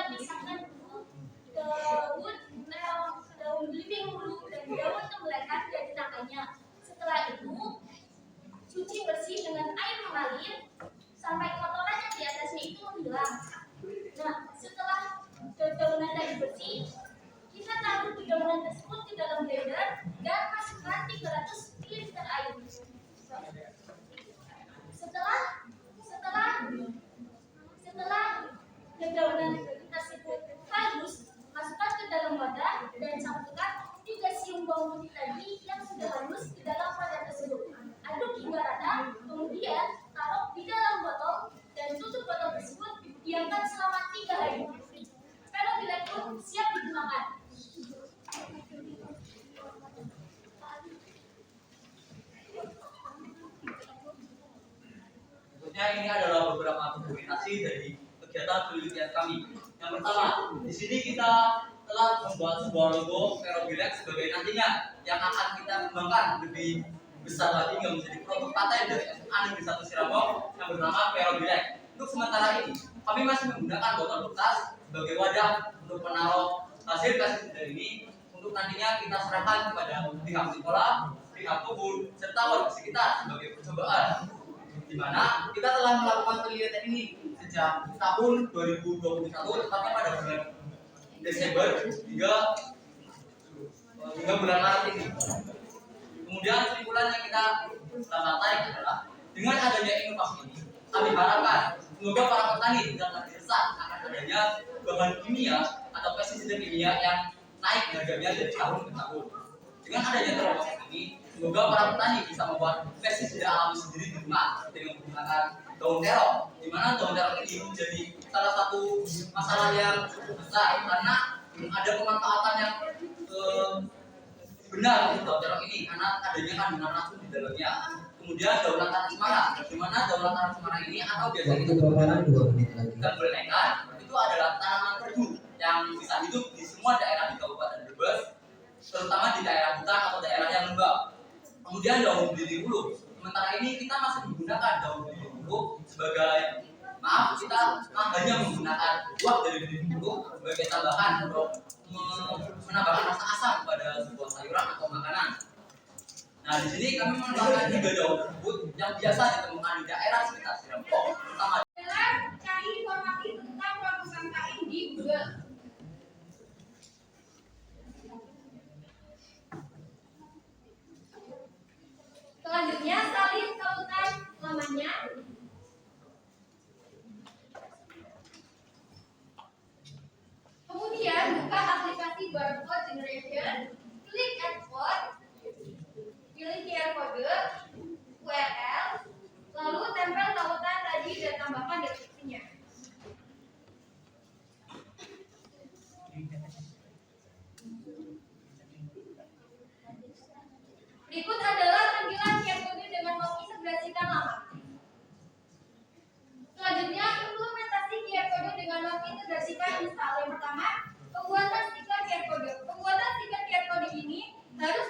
Pisahkan daun belimbing bungo dan daun gemlekan dari tangkainya. Setelah itu, cuci bersih dengan air mengalir sampai kotoran yang di atasnya itu menghilang. Nah, setelah dedaunan tadi bersih, kita taruh dedaunan tersebut di dalam blender dan masukkan 300 ml air. Setelah dedaunan tersebut halus, masukkan ke dalam wadah dan campurkan 3 siung bawang putih tadi yang sudah halus di dalam wadah tersebut. Aduk hingga rata, kemudian taruh di dalam botol dan tutup botol tersebut, diamkan selama 3 hari. Feromonik pun siap digunakan. ini adalah beberapa dokumentasi dari kegiatan penelitian kami. Yang pertama, di sini kita telah membuat sebuah logo Verobilek sebagai nantinya yang akan kita kembangkan lebih besar lagi hingga menjadi produk paten dari SMA Negeri 1 Sirambong yang bernama Verobilek. Untuk sementara ini, kami masih menggunakan botol bekas sebagai wadah untuk menaruh hasil pestisida ini untuk nantinya kita serahkan kepada pihak sekolah, pihak kebun, serta warga sekitar sebagai percobaan. Di mana kita telah melakukan penelitian ini sejak tahun 2021, tepatnya pada bulan Desember hingga bulan Maret ini. Kemudian kesimpulan yang kita tarik adalah dengan adanya inovasi ini, kami harapkan semoga para petani tidak lagi resah akan adanya bahan kimia atau pestisida kimia yang naik harganya dari tahun ke tahun. Dengan adanya terobosan ini, semoga para petani bisa membuat pestisida alami sendiri di rumah dengan menggunakan daun terong, di mana daun terong ini menjadi salah satu masalah yang besar karena ada pemanfaatan yang benar untuk daun terong ini karena adanya kandungan racun di dalamnya. Kemudian daun lantaran cemara, di mana daun lantaran cemara ini atau biasanya Waktu paparan 2 menit lagi. kita berlengkar, itu adalah tanaman perdu yang bisa hidup di semua daerah di Kabupaten Brebes, terutama di daerah hutan atau daerah yang lembab. Kemudian daun beli bulu, sementara ini kita masih menggunakan daun beli bulu sebagai kita hanya menggunakan buah dari beli bulu sebagai tambahan untuk menambahkan rasa asam pada sebuah sayuran atau makanan. Nah, di sini kami menambahkan juga daun tersebut yang biasa ditemukan di daerah sekitar Sirambong, terutama adalah cari informasi tentang produk UMKM di Google. Selanjutnya salin tautan lamanya. Kemudian buka aplikasi barcode generation, klik export, pilih QR kode, URL, lalu tempel tautan tadi dan tambahkan deskripsinya. Berikut adalah tampilan QR kode dengan mengintegrasikan lama. Selanjutnya, implementasi QR kode dengan mengintegrasikan install. Yang pertama, pembuatan stiker QR kode. Pembuatan stiker QR kode ini harus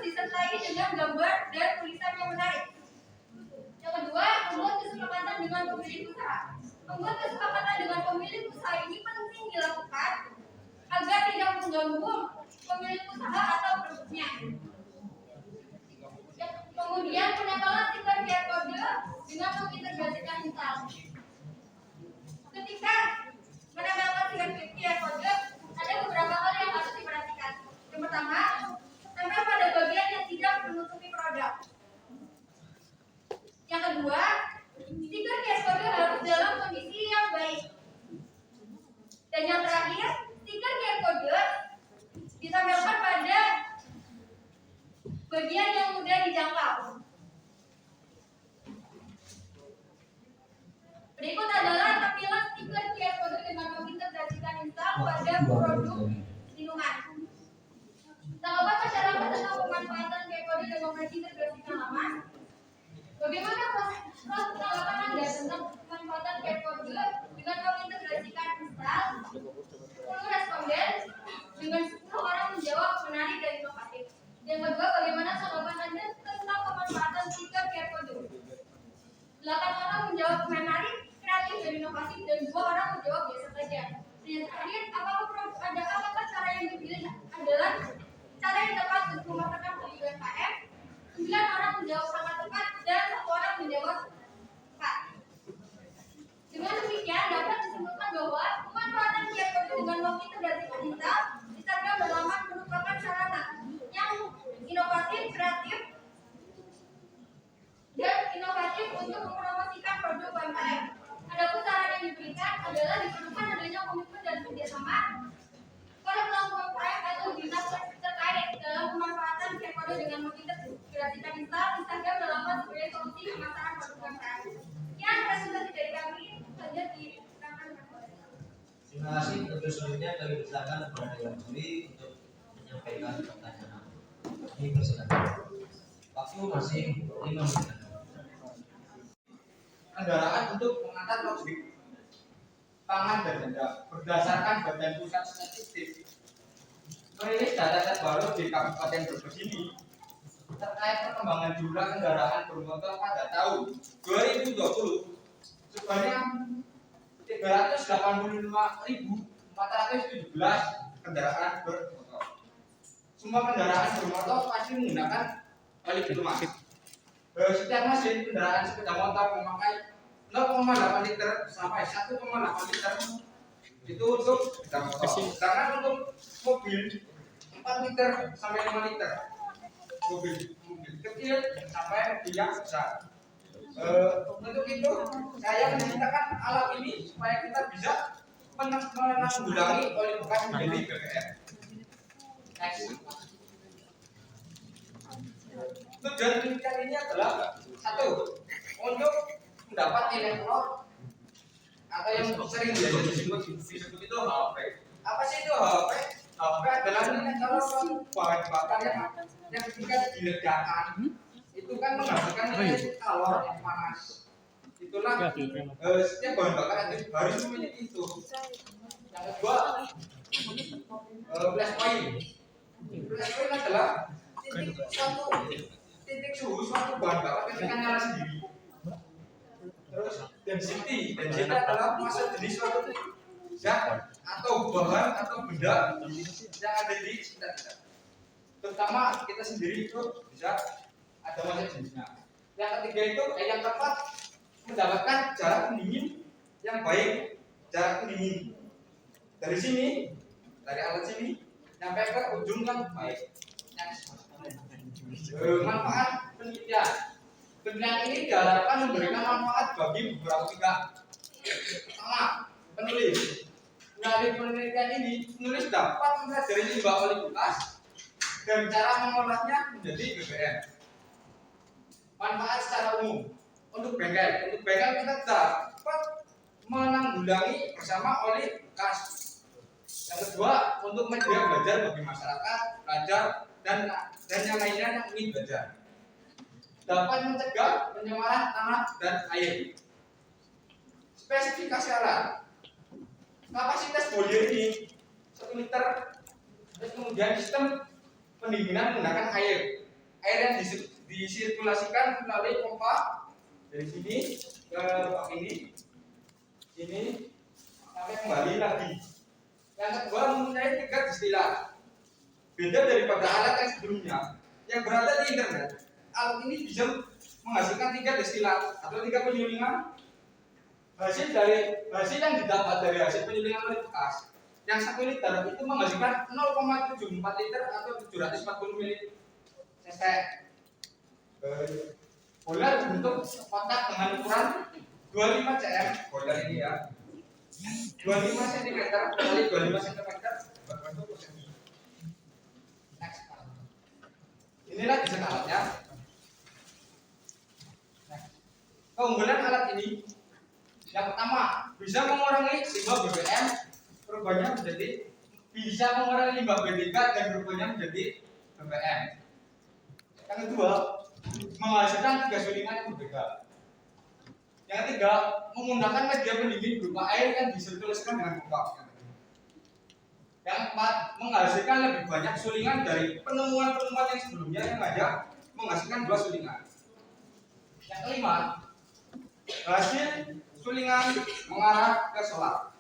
disertai dengan gambar dan tulisan yang menarik. Yang kedua, membuat kesepakatan dengan pemilik usaha. Membuat kesepakatan dengan pemilik usaha ini penting dilakukan agar tidak mengganggu pemilik usaha atau produknya. Kemudian penempelan stiker QR kode dengan mengintegrasikan install. Ketika menempelkan stiker QR kode, ada beberapa hal yang harus diperhatikan. Yang pertama, tempel pada bagian yang tidak menutupi produk. Yang kedua, stiker QR kode harus dalam kondisi yang baik. Dan yang terakhir, stiker QR kode ditempelkan pada bagian yang mudah dijangkau. Berikut adalah tampilan stiker QR kode dengan mengintegrasikan install pada produk lindungan. Tanggapan masyarakat tentang pemanfaatan QR kode dengan mengintegrasikan lama. Bagaimana tanggapan Anda tentang pemanfaatan QR kode dengan mengintegrasikan install? 10 responden dengan 10 orang menjawab menarik dan inovatif. Yang kedua, bagaimana tanggapan Anda tentang pemanfaatan stiker QR kode? 8 orang menjawab menarik, kreatif dan inovatif, dan 2 orang menjawab biasa saja. Dan yang terakhir, apakah cara yang dipilih adalah cara yang tepat untuk memasarkan produk UMKM? 9 orang menjawab sangat tepat dan 1 orang menjawab tepat. Dengan demikian dapat disimpulkan bahwa pemanfaatan QR kode dengan mengintegrasikan Instagram dan laman merupakan sarana yang inovatif, kreatif, dan inovatif untuk mempromosikan produk UMKM. Adapun saran yang diberikan adalah diperlukan adanya komitmen dan kerjasama para pelaku UMKM atau dinas terkait dalam pemanfaatan QR kode dengan mengintegrasikan Instagram dan laman sebagai solusi pemasaran produk UMKM. Sekian presentasi dari kami. Saja di Terima kasih. Untuk selanjutnya kami persilakan kepada Dewan Juri untuk menyampaikan pertanyaan. Ini persilakan. Waktu masih 5 menit. kendaraan untuk mengangkat logistik pangan dan denda berdasarkan Badan Pusat Statistik merilis data terbaru di Kabupaten Brebes ini terkait perkembangan jumlah kendaraan bermotor pada tahun 2020 sebanyak 385.417 kendaraan bermotor. Semua kendaraan bermotor pasti menggunakan oli bitumen. Setiap mesin kendaraan sepeda motor memakai 0,8 liter sampai 1,8 liter itu untuk sepeda motor. Sedangkan untuk mobil 4 liter sampai 5 liter. Mobil kecil sampai mobil yang besar. Untuk itu saya menciptakan alat ini supaya kita bisa menanggulangi oli bekas menjadi BBM. Tujuan penelitian ini adalah satu, untuk mendapat elektron atau yang sering disebut itu HP. Apa sih itu HP? HP adalah kalau bahan bakar yang ketika diledakkan itu kan menghasilkan kalor yang panas. Itulah setiap bahan bakar itu harus memiliki itu. Yang kedua, flash point. Flash point adalah titik suhu suatu bahan bakar ketika nyala sendiri. Terus density adalah massa jenis suatu zat atau bahan atau benda yang ada di sekitar kita. Terutama kita sendiri itu bisa ada massa jenisnya. Yang ketiga itu yang keempat mendapatkan jarak pendingin yang baik. Jarak pendingin dari sini, dari alat sini sampai ke ujung yang baik. Manfaat penelitian. Penelitian ini diharapkan memberikan manfaat bagi beberapa pihak. Pertama, penulis. Melalui penelitian ini, penulis dapat mempelajari limbah oli bekas dan cara mengolahnya menjadi BBM. Manfaat secara umum. Untuk bengkel kita dapat menanggulangi bersama oli bekas. Yang kedua, untuk media belajar bagi masyarakat, pelajar dan yang lainnya yang ingin belajar. Dapat mencegah pencemaran tanah dan air. Spesifikasi alat. Kapasitas boiler ini 1 liter. Terus kemudian sistem pendinginan menggunakan air. Air yang disirkulasikan melalui pompa dari sini ke bak ini, sampai kembali lagi. Yang kedua mempunyai 3 destilat. Beda daripada alat yang sebelumnya yang berada di internet. Alat ini bisa menghasilkan 3 destilat atau 3 penyulingan. Hasil yang didapat dari hasil penyulingan oli bekas yang 1 liter itu menghasilkan 0,74 liter atau 740 ml cc. Boiler bentuk kotak dengan ukuran 25 cm. Boiler ini ya 25 cm kali 25 cm berbentuk persegi. Inilah desain alatnya. Keunggulan alat ini yang pertama bisa mengurangi limbah BBM, perubahannya menjadi bisa mengurangi limbah B3 dan perubahannya menjadi BBM. Yang kedua menghasilkan 3 sulingan yang berbeda. Yang ketiga menggunakan media pendingin berupa air yang disirkulasikan dengan pompa. Yang keempat menghasilkan lebih banyak sulingan dari penemuan-penemuan yang sebelumnya yang hanya menghasilkan 2 sulingan. Yang kelima hasil sulingan mengarah ke solar.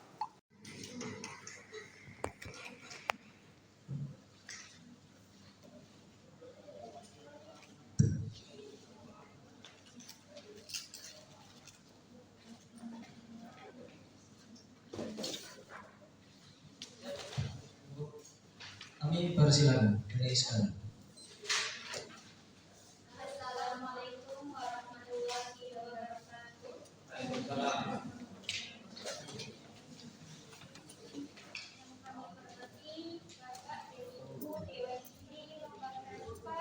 Kami persilakan dari sekarang. Assalamualaikum warahmatullahi wabarakatuh. Waalaikumsalam. Yang kami hormati Bapak dan Ibu Dewan Sri Lembaga Rupa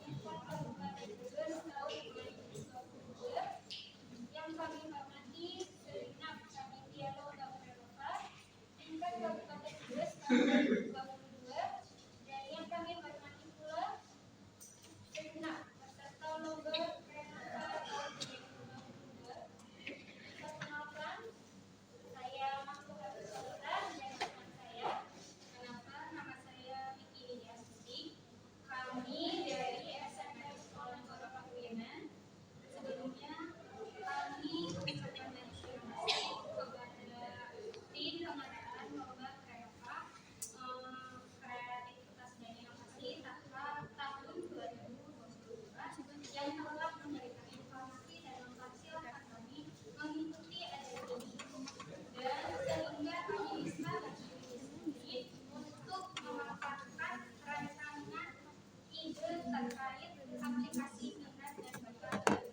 Info Kabupaten Brebes tahun 2022. Yang kami hormati Segenap Panitia Lomba Pramuka Tingkat Kabupaten Brebes tahun 2022. Dan yang kami hormati terkait aplikasi minat dan bakat.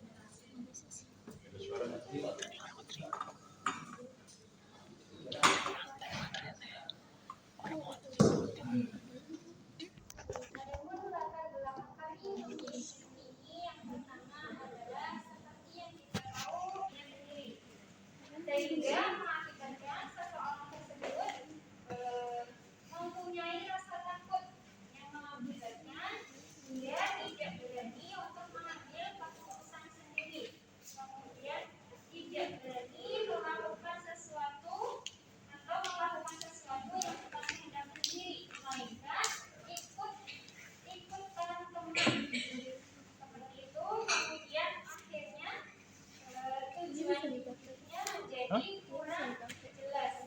Adapun latar belakang kami memilih ini yang pertama adalah seperti yang kita tahu yang sendiri, sehingga mengakibatkan seseorang tersebut mempunyai rasa takut yang mengakibatkan dia tidak berani untuk mengambil keputusan sendiri, kemudian tidak berani melakukan sesuatu atau melakukan sesuatu yang kita hendak sendiri, melainkan ikut teman-teman seperti itu. Kemudian akhirnya tujuan hidupnya menjadi kurang jelas,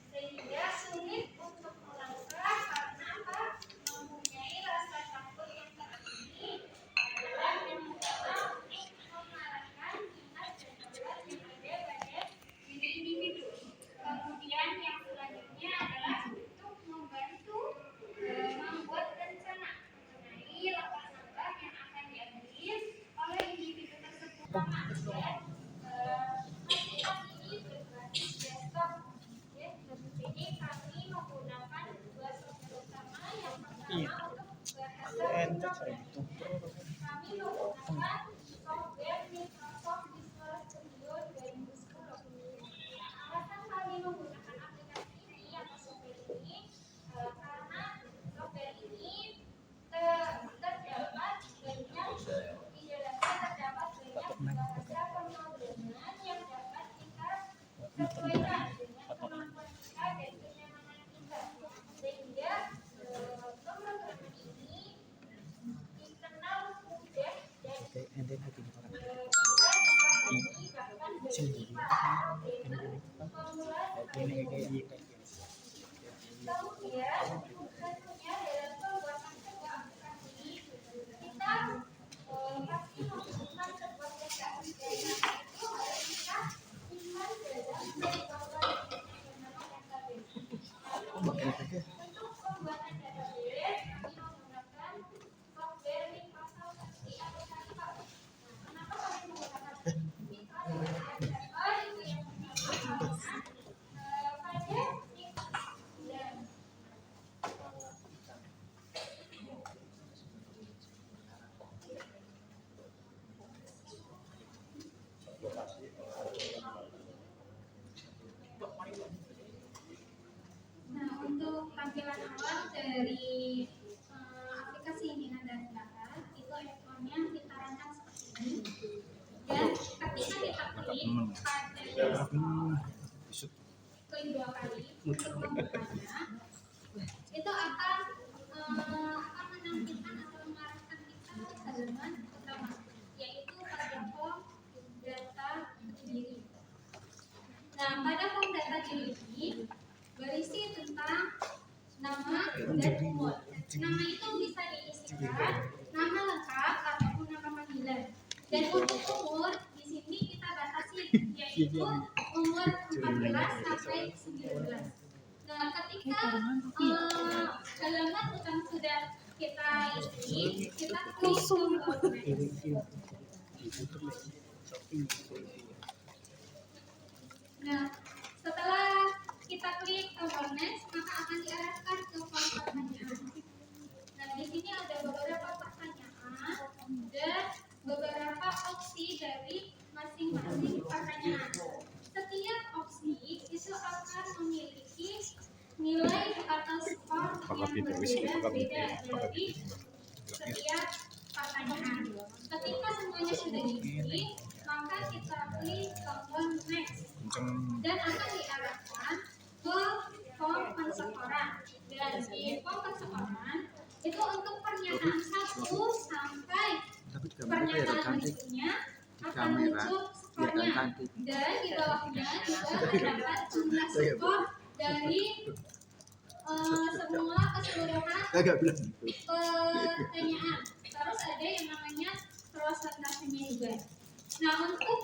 sehingga sulit untuk melangkah karena apa? Mempunyai rasa takut yang tertinggi adalah yang pertama mengarahkan minat dan bakat yang ada pada diri individu. Kemudian yang selanjutnya adalah untuk membantu membuat rencana mengenai langkah-langkah yang akan diambil oleh individu tersebut. Dan aplikasi ini berbasis desktop. Ya, jadi kami menggunakan dua software utama. Yang pertama untuk bahasa pemrograman. Kami menggunakan software Microsoft Visual Studio 2010. Alasan kami menggunakan aplikasi ini atau software ini karena software ini terdapat banyak di dalamnya terdapat banyak bahasa pemrograman yang dapat kita sesuaikan dengan kemampuan kita dan kenyamanan kita, sehingga pemrograman ini dikenal mudah dan bisa dipahami bahkan bagi para programmer pemula seperti itu. Kemudian tentunya dalam pembuatan sebuah aplikasi kita pasti membutuhkan sebuah database, dan itu harus kita simpan dalam sebuah database. Untuk pembuatan database kami menggunakan software Microsoft seperti aplikasi Power. Kenapa kami menggunakan Microsoft Server? Itu yang pertama karena untuk tampilan awal dari aplikasi minat dan bakat itu ikonnya kita rancang seperti ini, dan ketika kita klik pada klik 2 kali untuk membukanya, itu akan menampilkan atau mengarahkan kita ke halaman pertama, yaitu pada form data diri. Nah, pada form data diri ini berisi tentang nama dan umur. Nama itu bisa diisikan nama lengkap ataupun nama panggilan. Dan untuk umur di sini kita batasi, yaitu umur 14 sampai 19. Nah, ketika halaman utama sudah kita isi, kita klik tombol next. Nah, setelah kita klik tombol next, maka akan diarahkan ke form pertanyaan. Nah, di sini ada beberapa pertanyaan dan beberapa opsi dari masing-masing pertanyaan. Setiap opsi itu akan memiliki nilai atau skor yang berbeda-beda dari setiap pertanyaan. Ketika semuanya sudah diisi, maka kita klik tombol next dan akan diarahkan ke form penskoran. Dan di form penskoran itu untuk pernyataan 1 sampai pernyataan berikutnya akan muncul skornya, dan di bawahnya juga terdapat jumlah skor dari semua keseluruhan pertanyaan. Terus ada yang namanya prosentasenya juga. Nah, untuk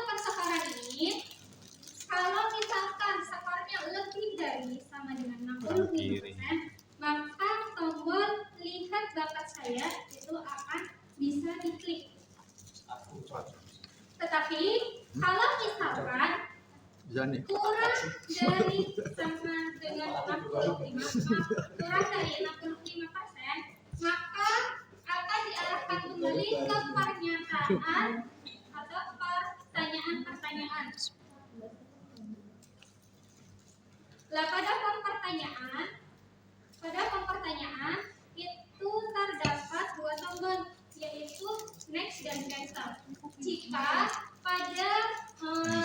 persekoran ini, kalau misalkan skornya lebih dari sama dengan 60%, maka tombol bakat saya itu akan bisa diklik. Tetapi kalau misalkan kurang dari sama dengan 65%, maka akan diarahkan kembali ke pernyataan atau pertanyaan-pertanyaan. Lah pada form pertanyaan itu terdapat dua tombol, yaitu next dan cancel. Jika pada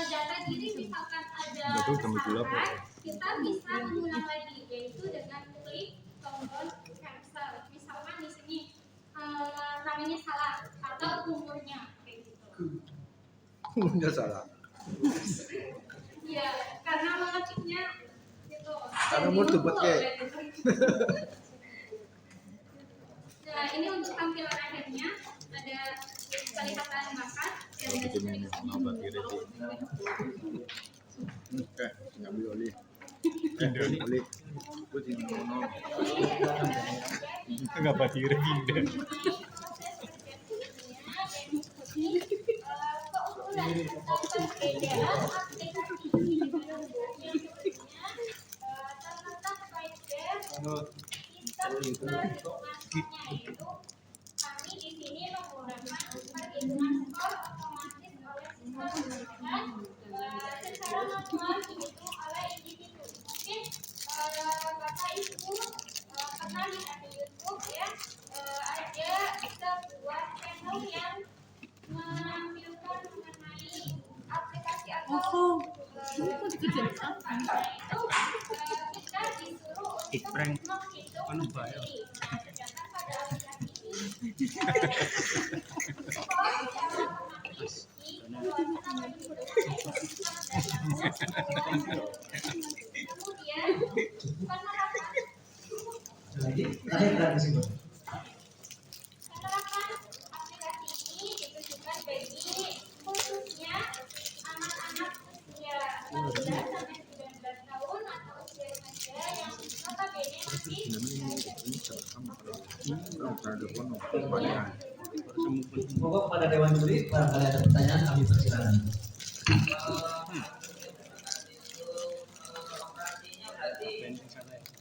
data diri misalkan ada kesalahan, kita bisa mengulang lagi, yaitu dengan klik tombol cancel. Misalkan di sini namanya salah atau umurnya kayak gitu. Umurnya salah. Ya, karena mengetiknya gitu. Karena umur debat kayak. Nah, ini untuk tampilan akhirnya ada kelihatan bakat dan Oke, ngambil oli. Oli. Gue tinggal ngomong. itu nggak pasti pindah. Kami di sini menggunakan perhitungan skor otomatis oleh sistem pendidikan secara manual dihitung oleh individu. Mungkin Bapak Ibu pernah lihat di YouTube ya, ada sebuah channel yang menampilkan mengenai aplikasi atau itu kita disuruh untuk menghitung sendiri. Nah, sedangkan pada aplikasi ini skor secara otomatis dikeluarkan oleh individu. Kemudian penerapan aplikasi ini ditujukan bagi khususnya anak-anak usia 14 sampai 19 tahun atau usia remaja yang notabene masih Monggo kepada Dewan Juri, barangkali ada pertanyaan kami persilakan. Operasinya berarti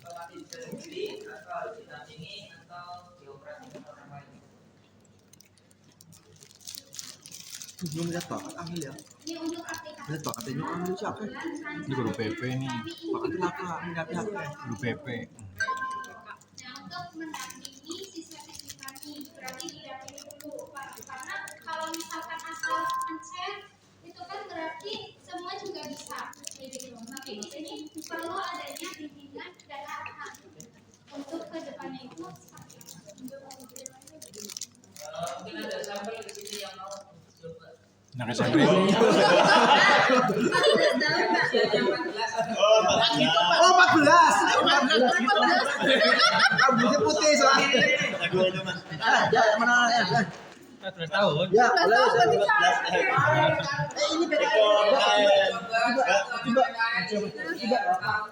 otomatis sendiri atau harus dinampingi atau dioperasikan orang lain. Belum lihat bakat Angel ya. ini untuk aplikasi. Lihat bakatnya Angel siapa? Ini guru PP nih. Bakatnya apa? Minatnya apa? Guru PP. Nah, untuk mendampingi siswa-siswi kami berarti didampingi dulu, Pak. Karena kalau misalkan asal pencet itu kan berarti semua juga bisa gitu. Tapi di sini perlu adanya bimbingan dan arahan untuk kedepannya itu seperti apa. Mungkin ada sampel di sini yang mau coba. Nah, SMP. Oh, 14. Rambutnya putih soalnya. Ya, mana ya? 14 tahun. Ya, boleh. Ini beda.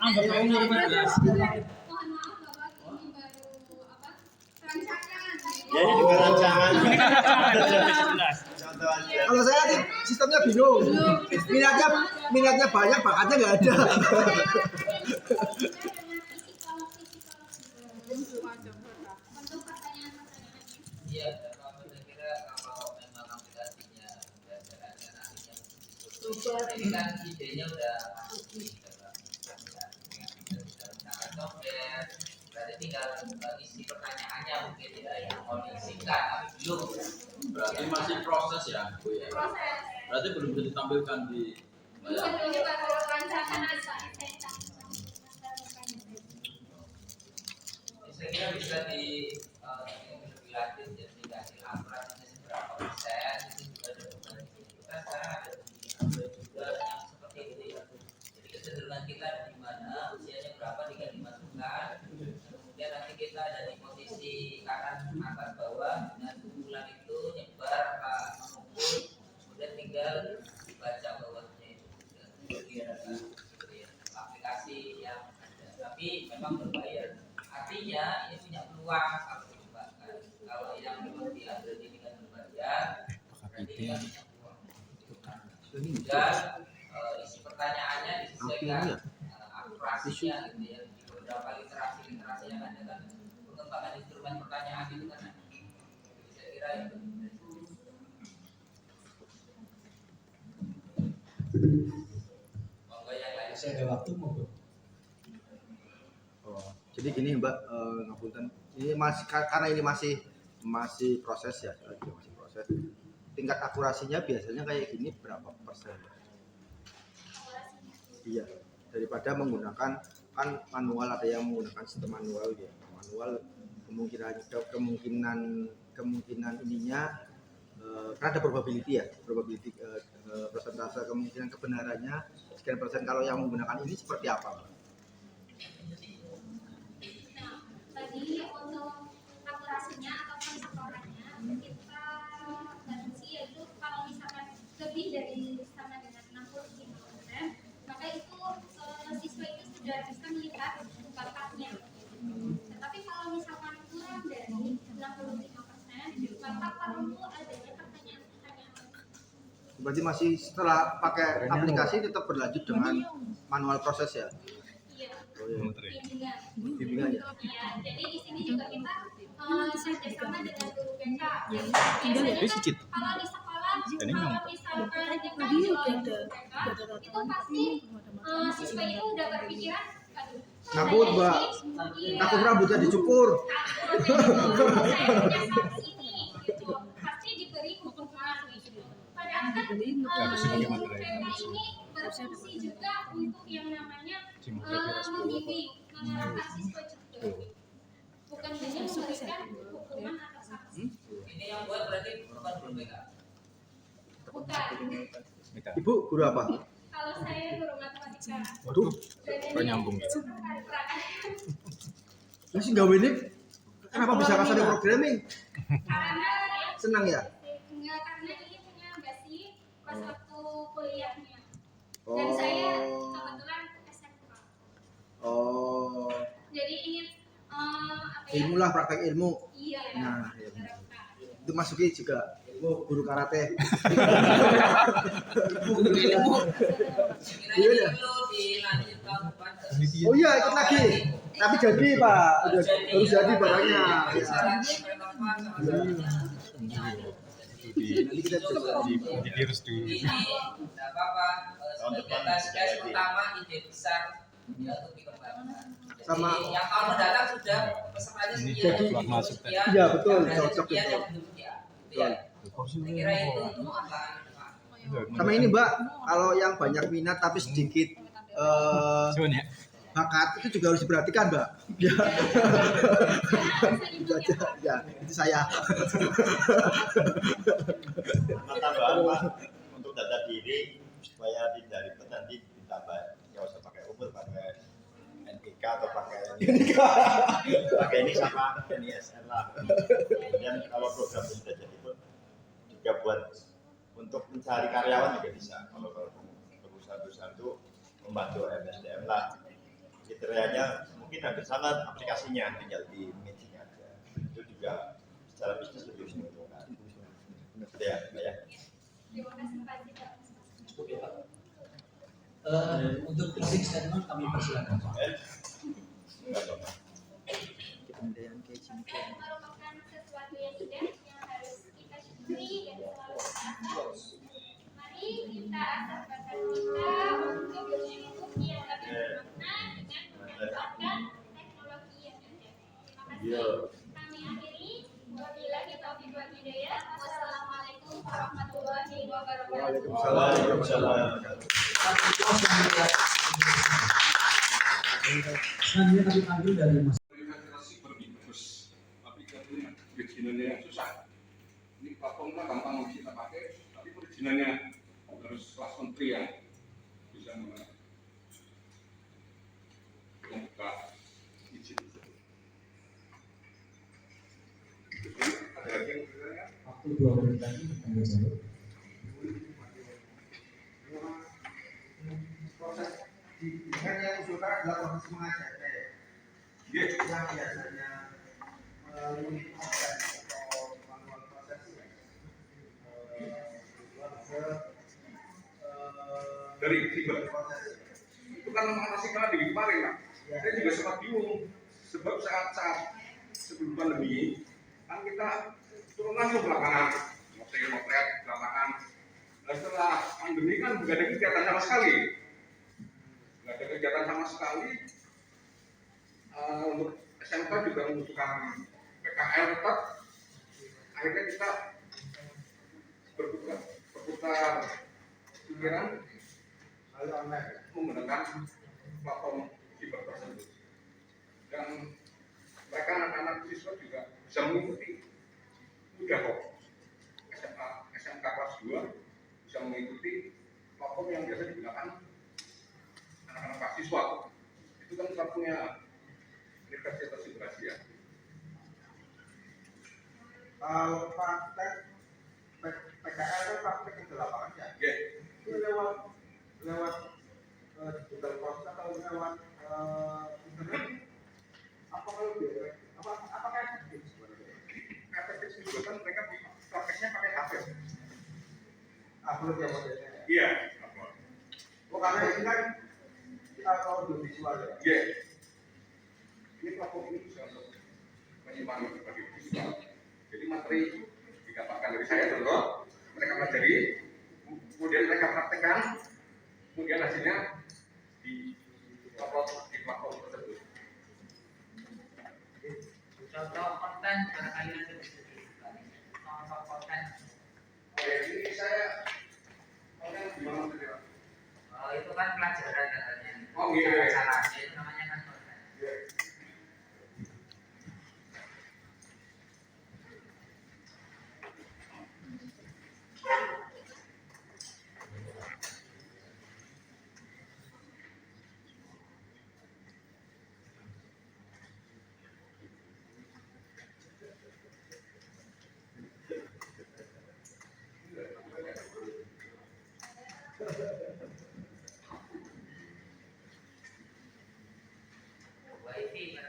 Anggap aja 15. Mohon maaf Bapak, ini baru apa? Rancangan. Ya ini juga rancangan. Ini kan jelas. Contoh aja. Kalau saya sih sistemnya bingung. Minatnya banyak, bakatnya nggak ada. Iya, kalau kira-kira kalau memang aplikasinya berdasarkan nantinya super, ini kan idenya udah masuk di dalam software. Berarti tinggal isi pertanyaannya mungkin ya yang mau diisikan, tapi belum. Berarti masih proses ya, Bu ya. Proses. Berarti belum bisa ditampilkan di layar. Ini baru rancangan aja. Saya kira bisa lebih lanjut ya, dikasih anggarannya seberapa persen itu juga ada beban kita sekarang ada juga yang seperti itu ya. Jadi kecenderungan kita ada di mana, usianya berapa tinggal dimasukkan, kemudian nanti kita ada di posisi kanan atas bawah dengan kumpulan itu nyebar mengumpul, kemudian tinggal dibaca bawahnya itu aplikasi yang ada, tapi memang berbayar. Artinya ini punya peluang kalau dikembangkan. kalau yang memang diambil bimbingan berbayar berarti kan dan isi pertanyaannya disesuaikan akurasinya gitu ya. Di beberapa literasi yang ada kan pengembangan instrumen pertanyaan itu kan ada. Jadi saya kira itu. Monggo yang lain. Saya ada waktu monggo. Oh, jadi gini Mbak, ngapunten. Ini masih karena ini masih proses ya, masih proses. Tingkat akurasinya biasanya kayak gini berapa persen? Iya, daripada menggunakan kan manual, ada yang menggunakan sistem manual ya. Manual kemungkinan ininya karena ada probability ya, probability persentase kemungkinan kebenarannya sekian persen. Kalau yang menggunakan ini seperti apa, Mbak? Nah, tadi untuk akurasinya atau persetorannya kita prediksi yaitu kalau misalkan lebih dari sama dengan 65%, maka itu siswa itu sudah bisa melihat bakatnya. Tetapi kalau misalkan kurang dari 65%, maka perlu adanya pertanyaan-pertanyaan. Berarti masih setelah pakai aplikasi tetap berlanjut dengan manual proses ya? Iya. Oh, iya. Bimbingan. Bimbingan ya? Iya, jadi di sini juga kita kerjasama dengan guru BK. Biasanya kan kalau di sekolah, kalau misalkan kita jual guru BK, itu pasti siswa itu udah berpikiran, aduh, Ngabut, Mbak. Takut rambutnya dicukur. saya punya sanksi ini, gitu. Pasti diberi hukuman gitu. Padahal kan guru BK ini berfungsi juga untuk yang namanya membimbing, mengarahkan siswa juga. Bukan hanya memberikan hukuman atau sanksi. Ini yang buat berarti bukan guru BK. Bukan. Ibu guru apa? Kalau saya guru matematika. Waduh, Dan nyambung. Karena Terus nggak ini kenapa bisa kasar programming? Senang ya? enggak, karena ini punya basic pas waktu kuliahnya. Dan saya kebetulan SMK. Oh, Jadi ingin apa ya? ilmu lah, praktek ilmu. Iya. Nah, iya. Itu masuki juga guru karate. Guru ilmu. Iya ya. Oh iya, ikut lagi. Tapi jadi Pak, baru jadi barangnya. Nanti kita divirus dulu. Tidak apa-apa. Tes pertama ide besar ya untuk dikembangkan. Sama yang tahun mendatang sudah pesertanya sekian. Iya betul, cocok Sekian itu. yang belum ya. Saya kira itu untuk Sama ini Mbak, kalau yang banyak minat tapi sedikit bakat itu juga harus diperhatikan Mbak. Ya. Itu aja, ya itu saya. Tambahan Pak, untuk data diri supaya tidak ribet nanti ditambah, nggak usah pakai umur, pakai NIK atau pakai ini sama NISN lah. Kemudian kalau program sudah jadi pun juga buat untuk mencari karyawan juga bisa. Kalau perusahaan-perusahaan itu membantu MSDM lah. Kriterianya mungkin hampir sama aplikasinya, tinggal di matching aja. Itu juga secara bisnis lebih menguntungkan. Gitu ya, Mbak ya. Terima kasih Pak Zita. Cukup ya Pak. Untuk closing statement kami persilakan Pak. Enggak apa-apa. Dan merupakan sesuatu yang indah yang harus kita syukuri dan selalu berkata. Mari kita asah bakat kita untuk hidup yang lebih bermakna dengan memanfaatkan teknologi yang ada. Terima kasih. Kami akhiri. Wabillahi taufiq wal hidayah. Wassalamualaikum warahmatullahi wabarakatuh. Waalaikumsalam. Selanjutnya kami panggil dari Mas. Perizinannya yang susah. Ini platformnya gampang kita pakai, tapi perizinannya harus kelas menteri yang bisa membuka izin. Ada lagi yang bertanya? Waktu 2 menit lagi kami jawab. Proses yang usulkan adalah proses mengajar yang biasanya melalui dari siber. Itu kan mengatasi karena di kemarin, Pak. Saya juga sempat bingung sebab saat sebelum pandemi kan kita turun langsung ke lapangan, motret ke lapangan. Nah, setelah pandemi kan nggak ada kegiatan sama sekali, untuk SMK juga membutuhkan PKL tetap. Akhirnya kita berputar pikiran menggunakan platform siber tersebut, dan mereka anak-anak siswa juga bisa mengikuti mudah kok. SMK kelas 2 bisa mengikuti platform yang biasa digunakan anak-anak mahasiswa. Itu kan kita punya Universitas Indonesia. Kalau praktek PKL itu praktek di lapangan ya? Itu lewat digital proses atau lewat internet? Apa kalau apakah efektif sebenarnya? Efektif juga kan mereka prakteknya pakai HP. Belum ya modelnya? Iya. Oh, karena ini kan kita audiovisual ya? Iya. Ini platform ini bisa untuk menyimpang berbagai visual. Jadi materi didapatkan dari saya dulu, mereka pelajari, kemudian mereka praktekkan, kemudian hasilnya di-upload di platform tersebut. Contoh konten barangkali nanti bisa dibuka. Contoh konten. Ini saya konten gimana tadi? Oh, itu kan pelajaran katanya. Oh iya. Caranya itu namanya kan konten. Wifi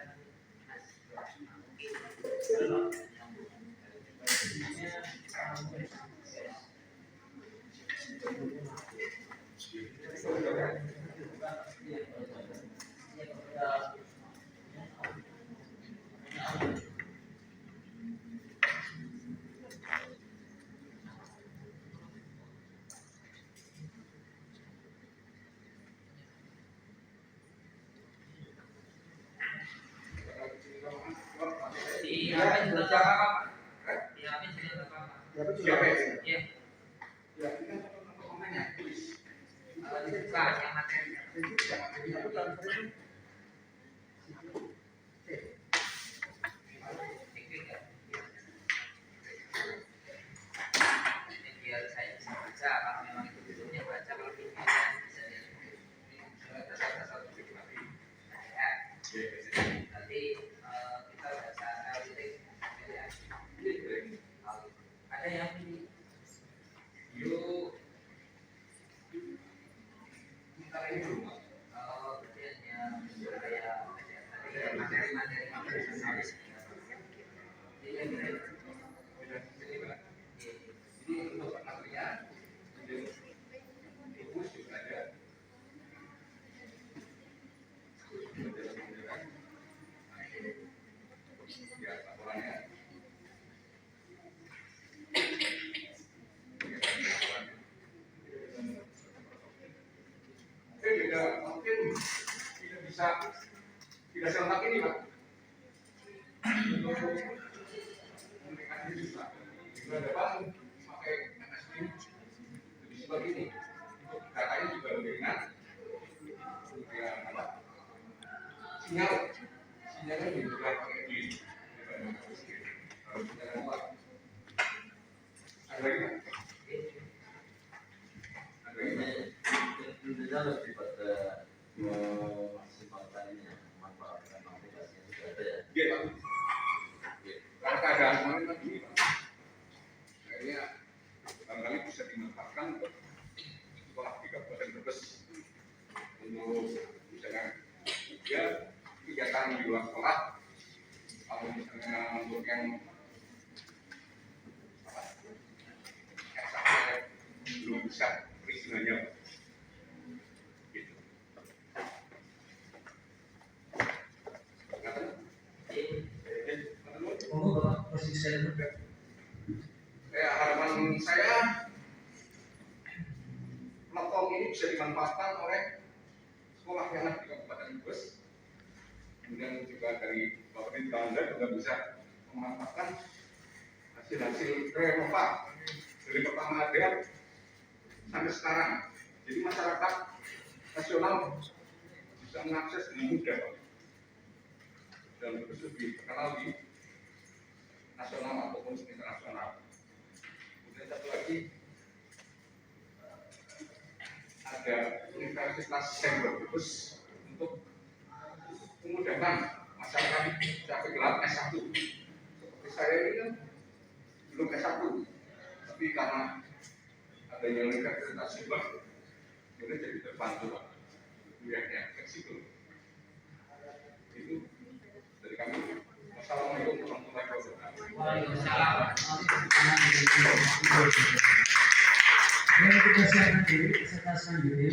di HP juga nggak apa-apa. Di HP juga nggak apa-apa. Iya. Ya, ini kan untuk kontennya, tulis. Dibuka yang materi. Biar saya bisa baca, kalau memang itu bentuknya baca, kalau tidak bisa nanti kita baca ada yang yuk kita ini dulu materi-materi Ini untuk materinya, fokus juga ada. Ya, laporannya. Mungkin tidak serentak ini, Pak. Komunikasi juga. Juga depan pakai MSP lebih seperti ini. Untuk datanya juga lebih ringan. Kemudian apa? Sinyalnya juga pakai di. Ada lagi nggak? Ada lagi nggak? Intinya lebih pada memaksimalkan ini ya, memanfaatkan aplikasi yang sudah ada ya. Iya, Pak. Karena keadaan kemarin kan gini, Pak. Akhirnya barangkali bisa dimanfaatkan untuk sekolah di Kabupaten Brebes untuk misalnya ya kegiatan di luar sekolah, atau misalnya untuk yang apa, belum bisa perizinannya. Monggo Bapak posisi Ya, harapan saya platform ini bisa dimanfaatkan oleh sekolah yang ada di Kabupaten Brebes. Kemudian juga dari pemerintah Anda juga bisa memanfaatkan hasil-hasil renova dari pertama ada sampai sekarang. Jadi masyarakat nasional bisa mengakses dengan mudah dan terus lebih terkenal di nasional maupun internasional. Kemudian satu lagi ada Universitas Saint Brebes untuk memudahkan masyarakat mencapai gelar S1. Seperti saya ini kan belum S1, tapi karena adanya Universitas Saint Brebes, kemudian jadi terbantu kuliahnya fleksibel. Itu dari kami. Wassalamualaikum warahmatullahi wabarakatuh. Waalaikumsalam. Yang kita siapkan dulu peserta selanjutnya.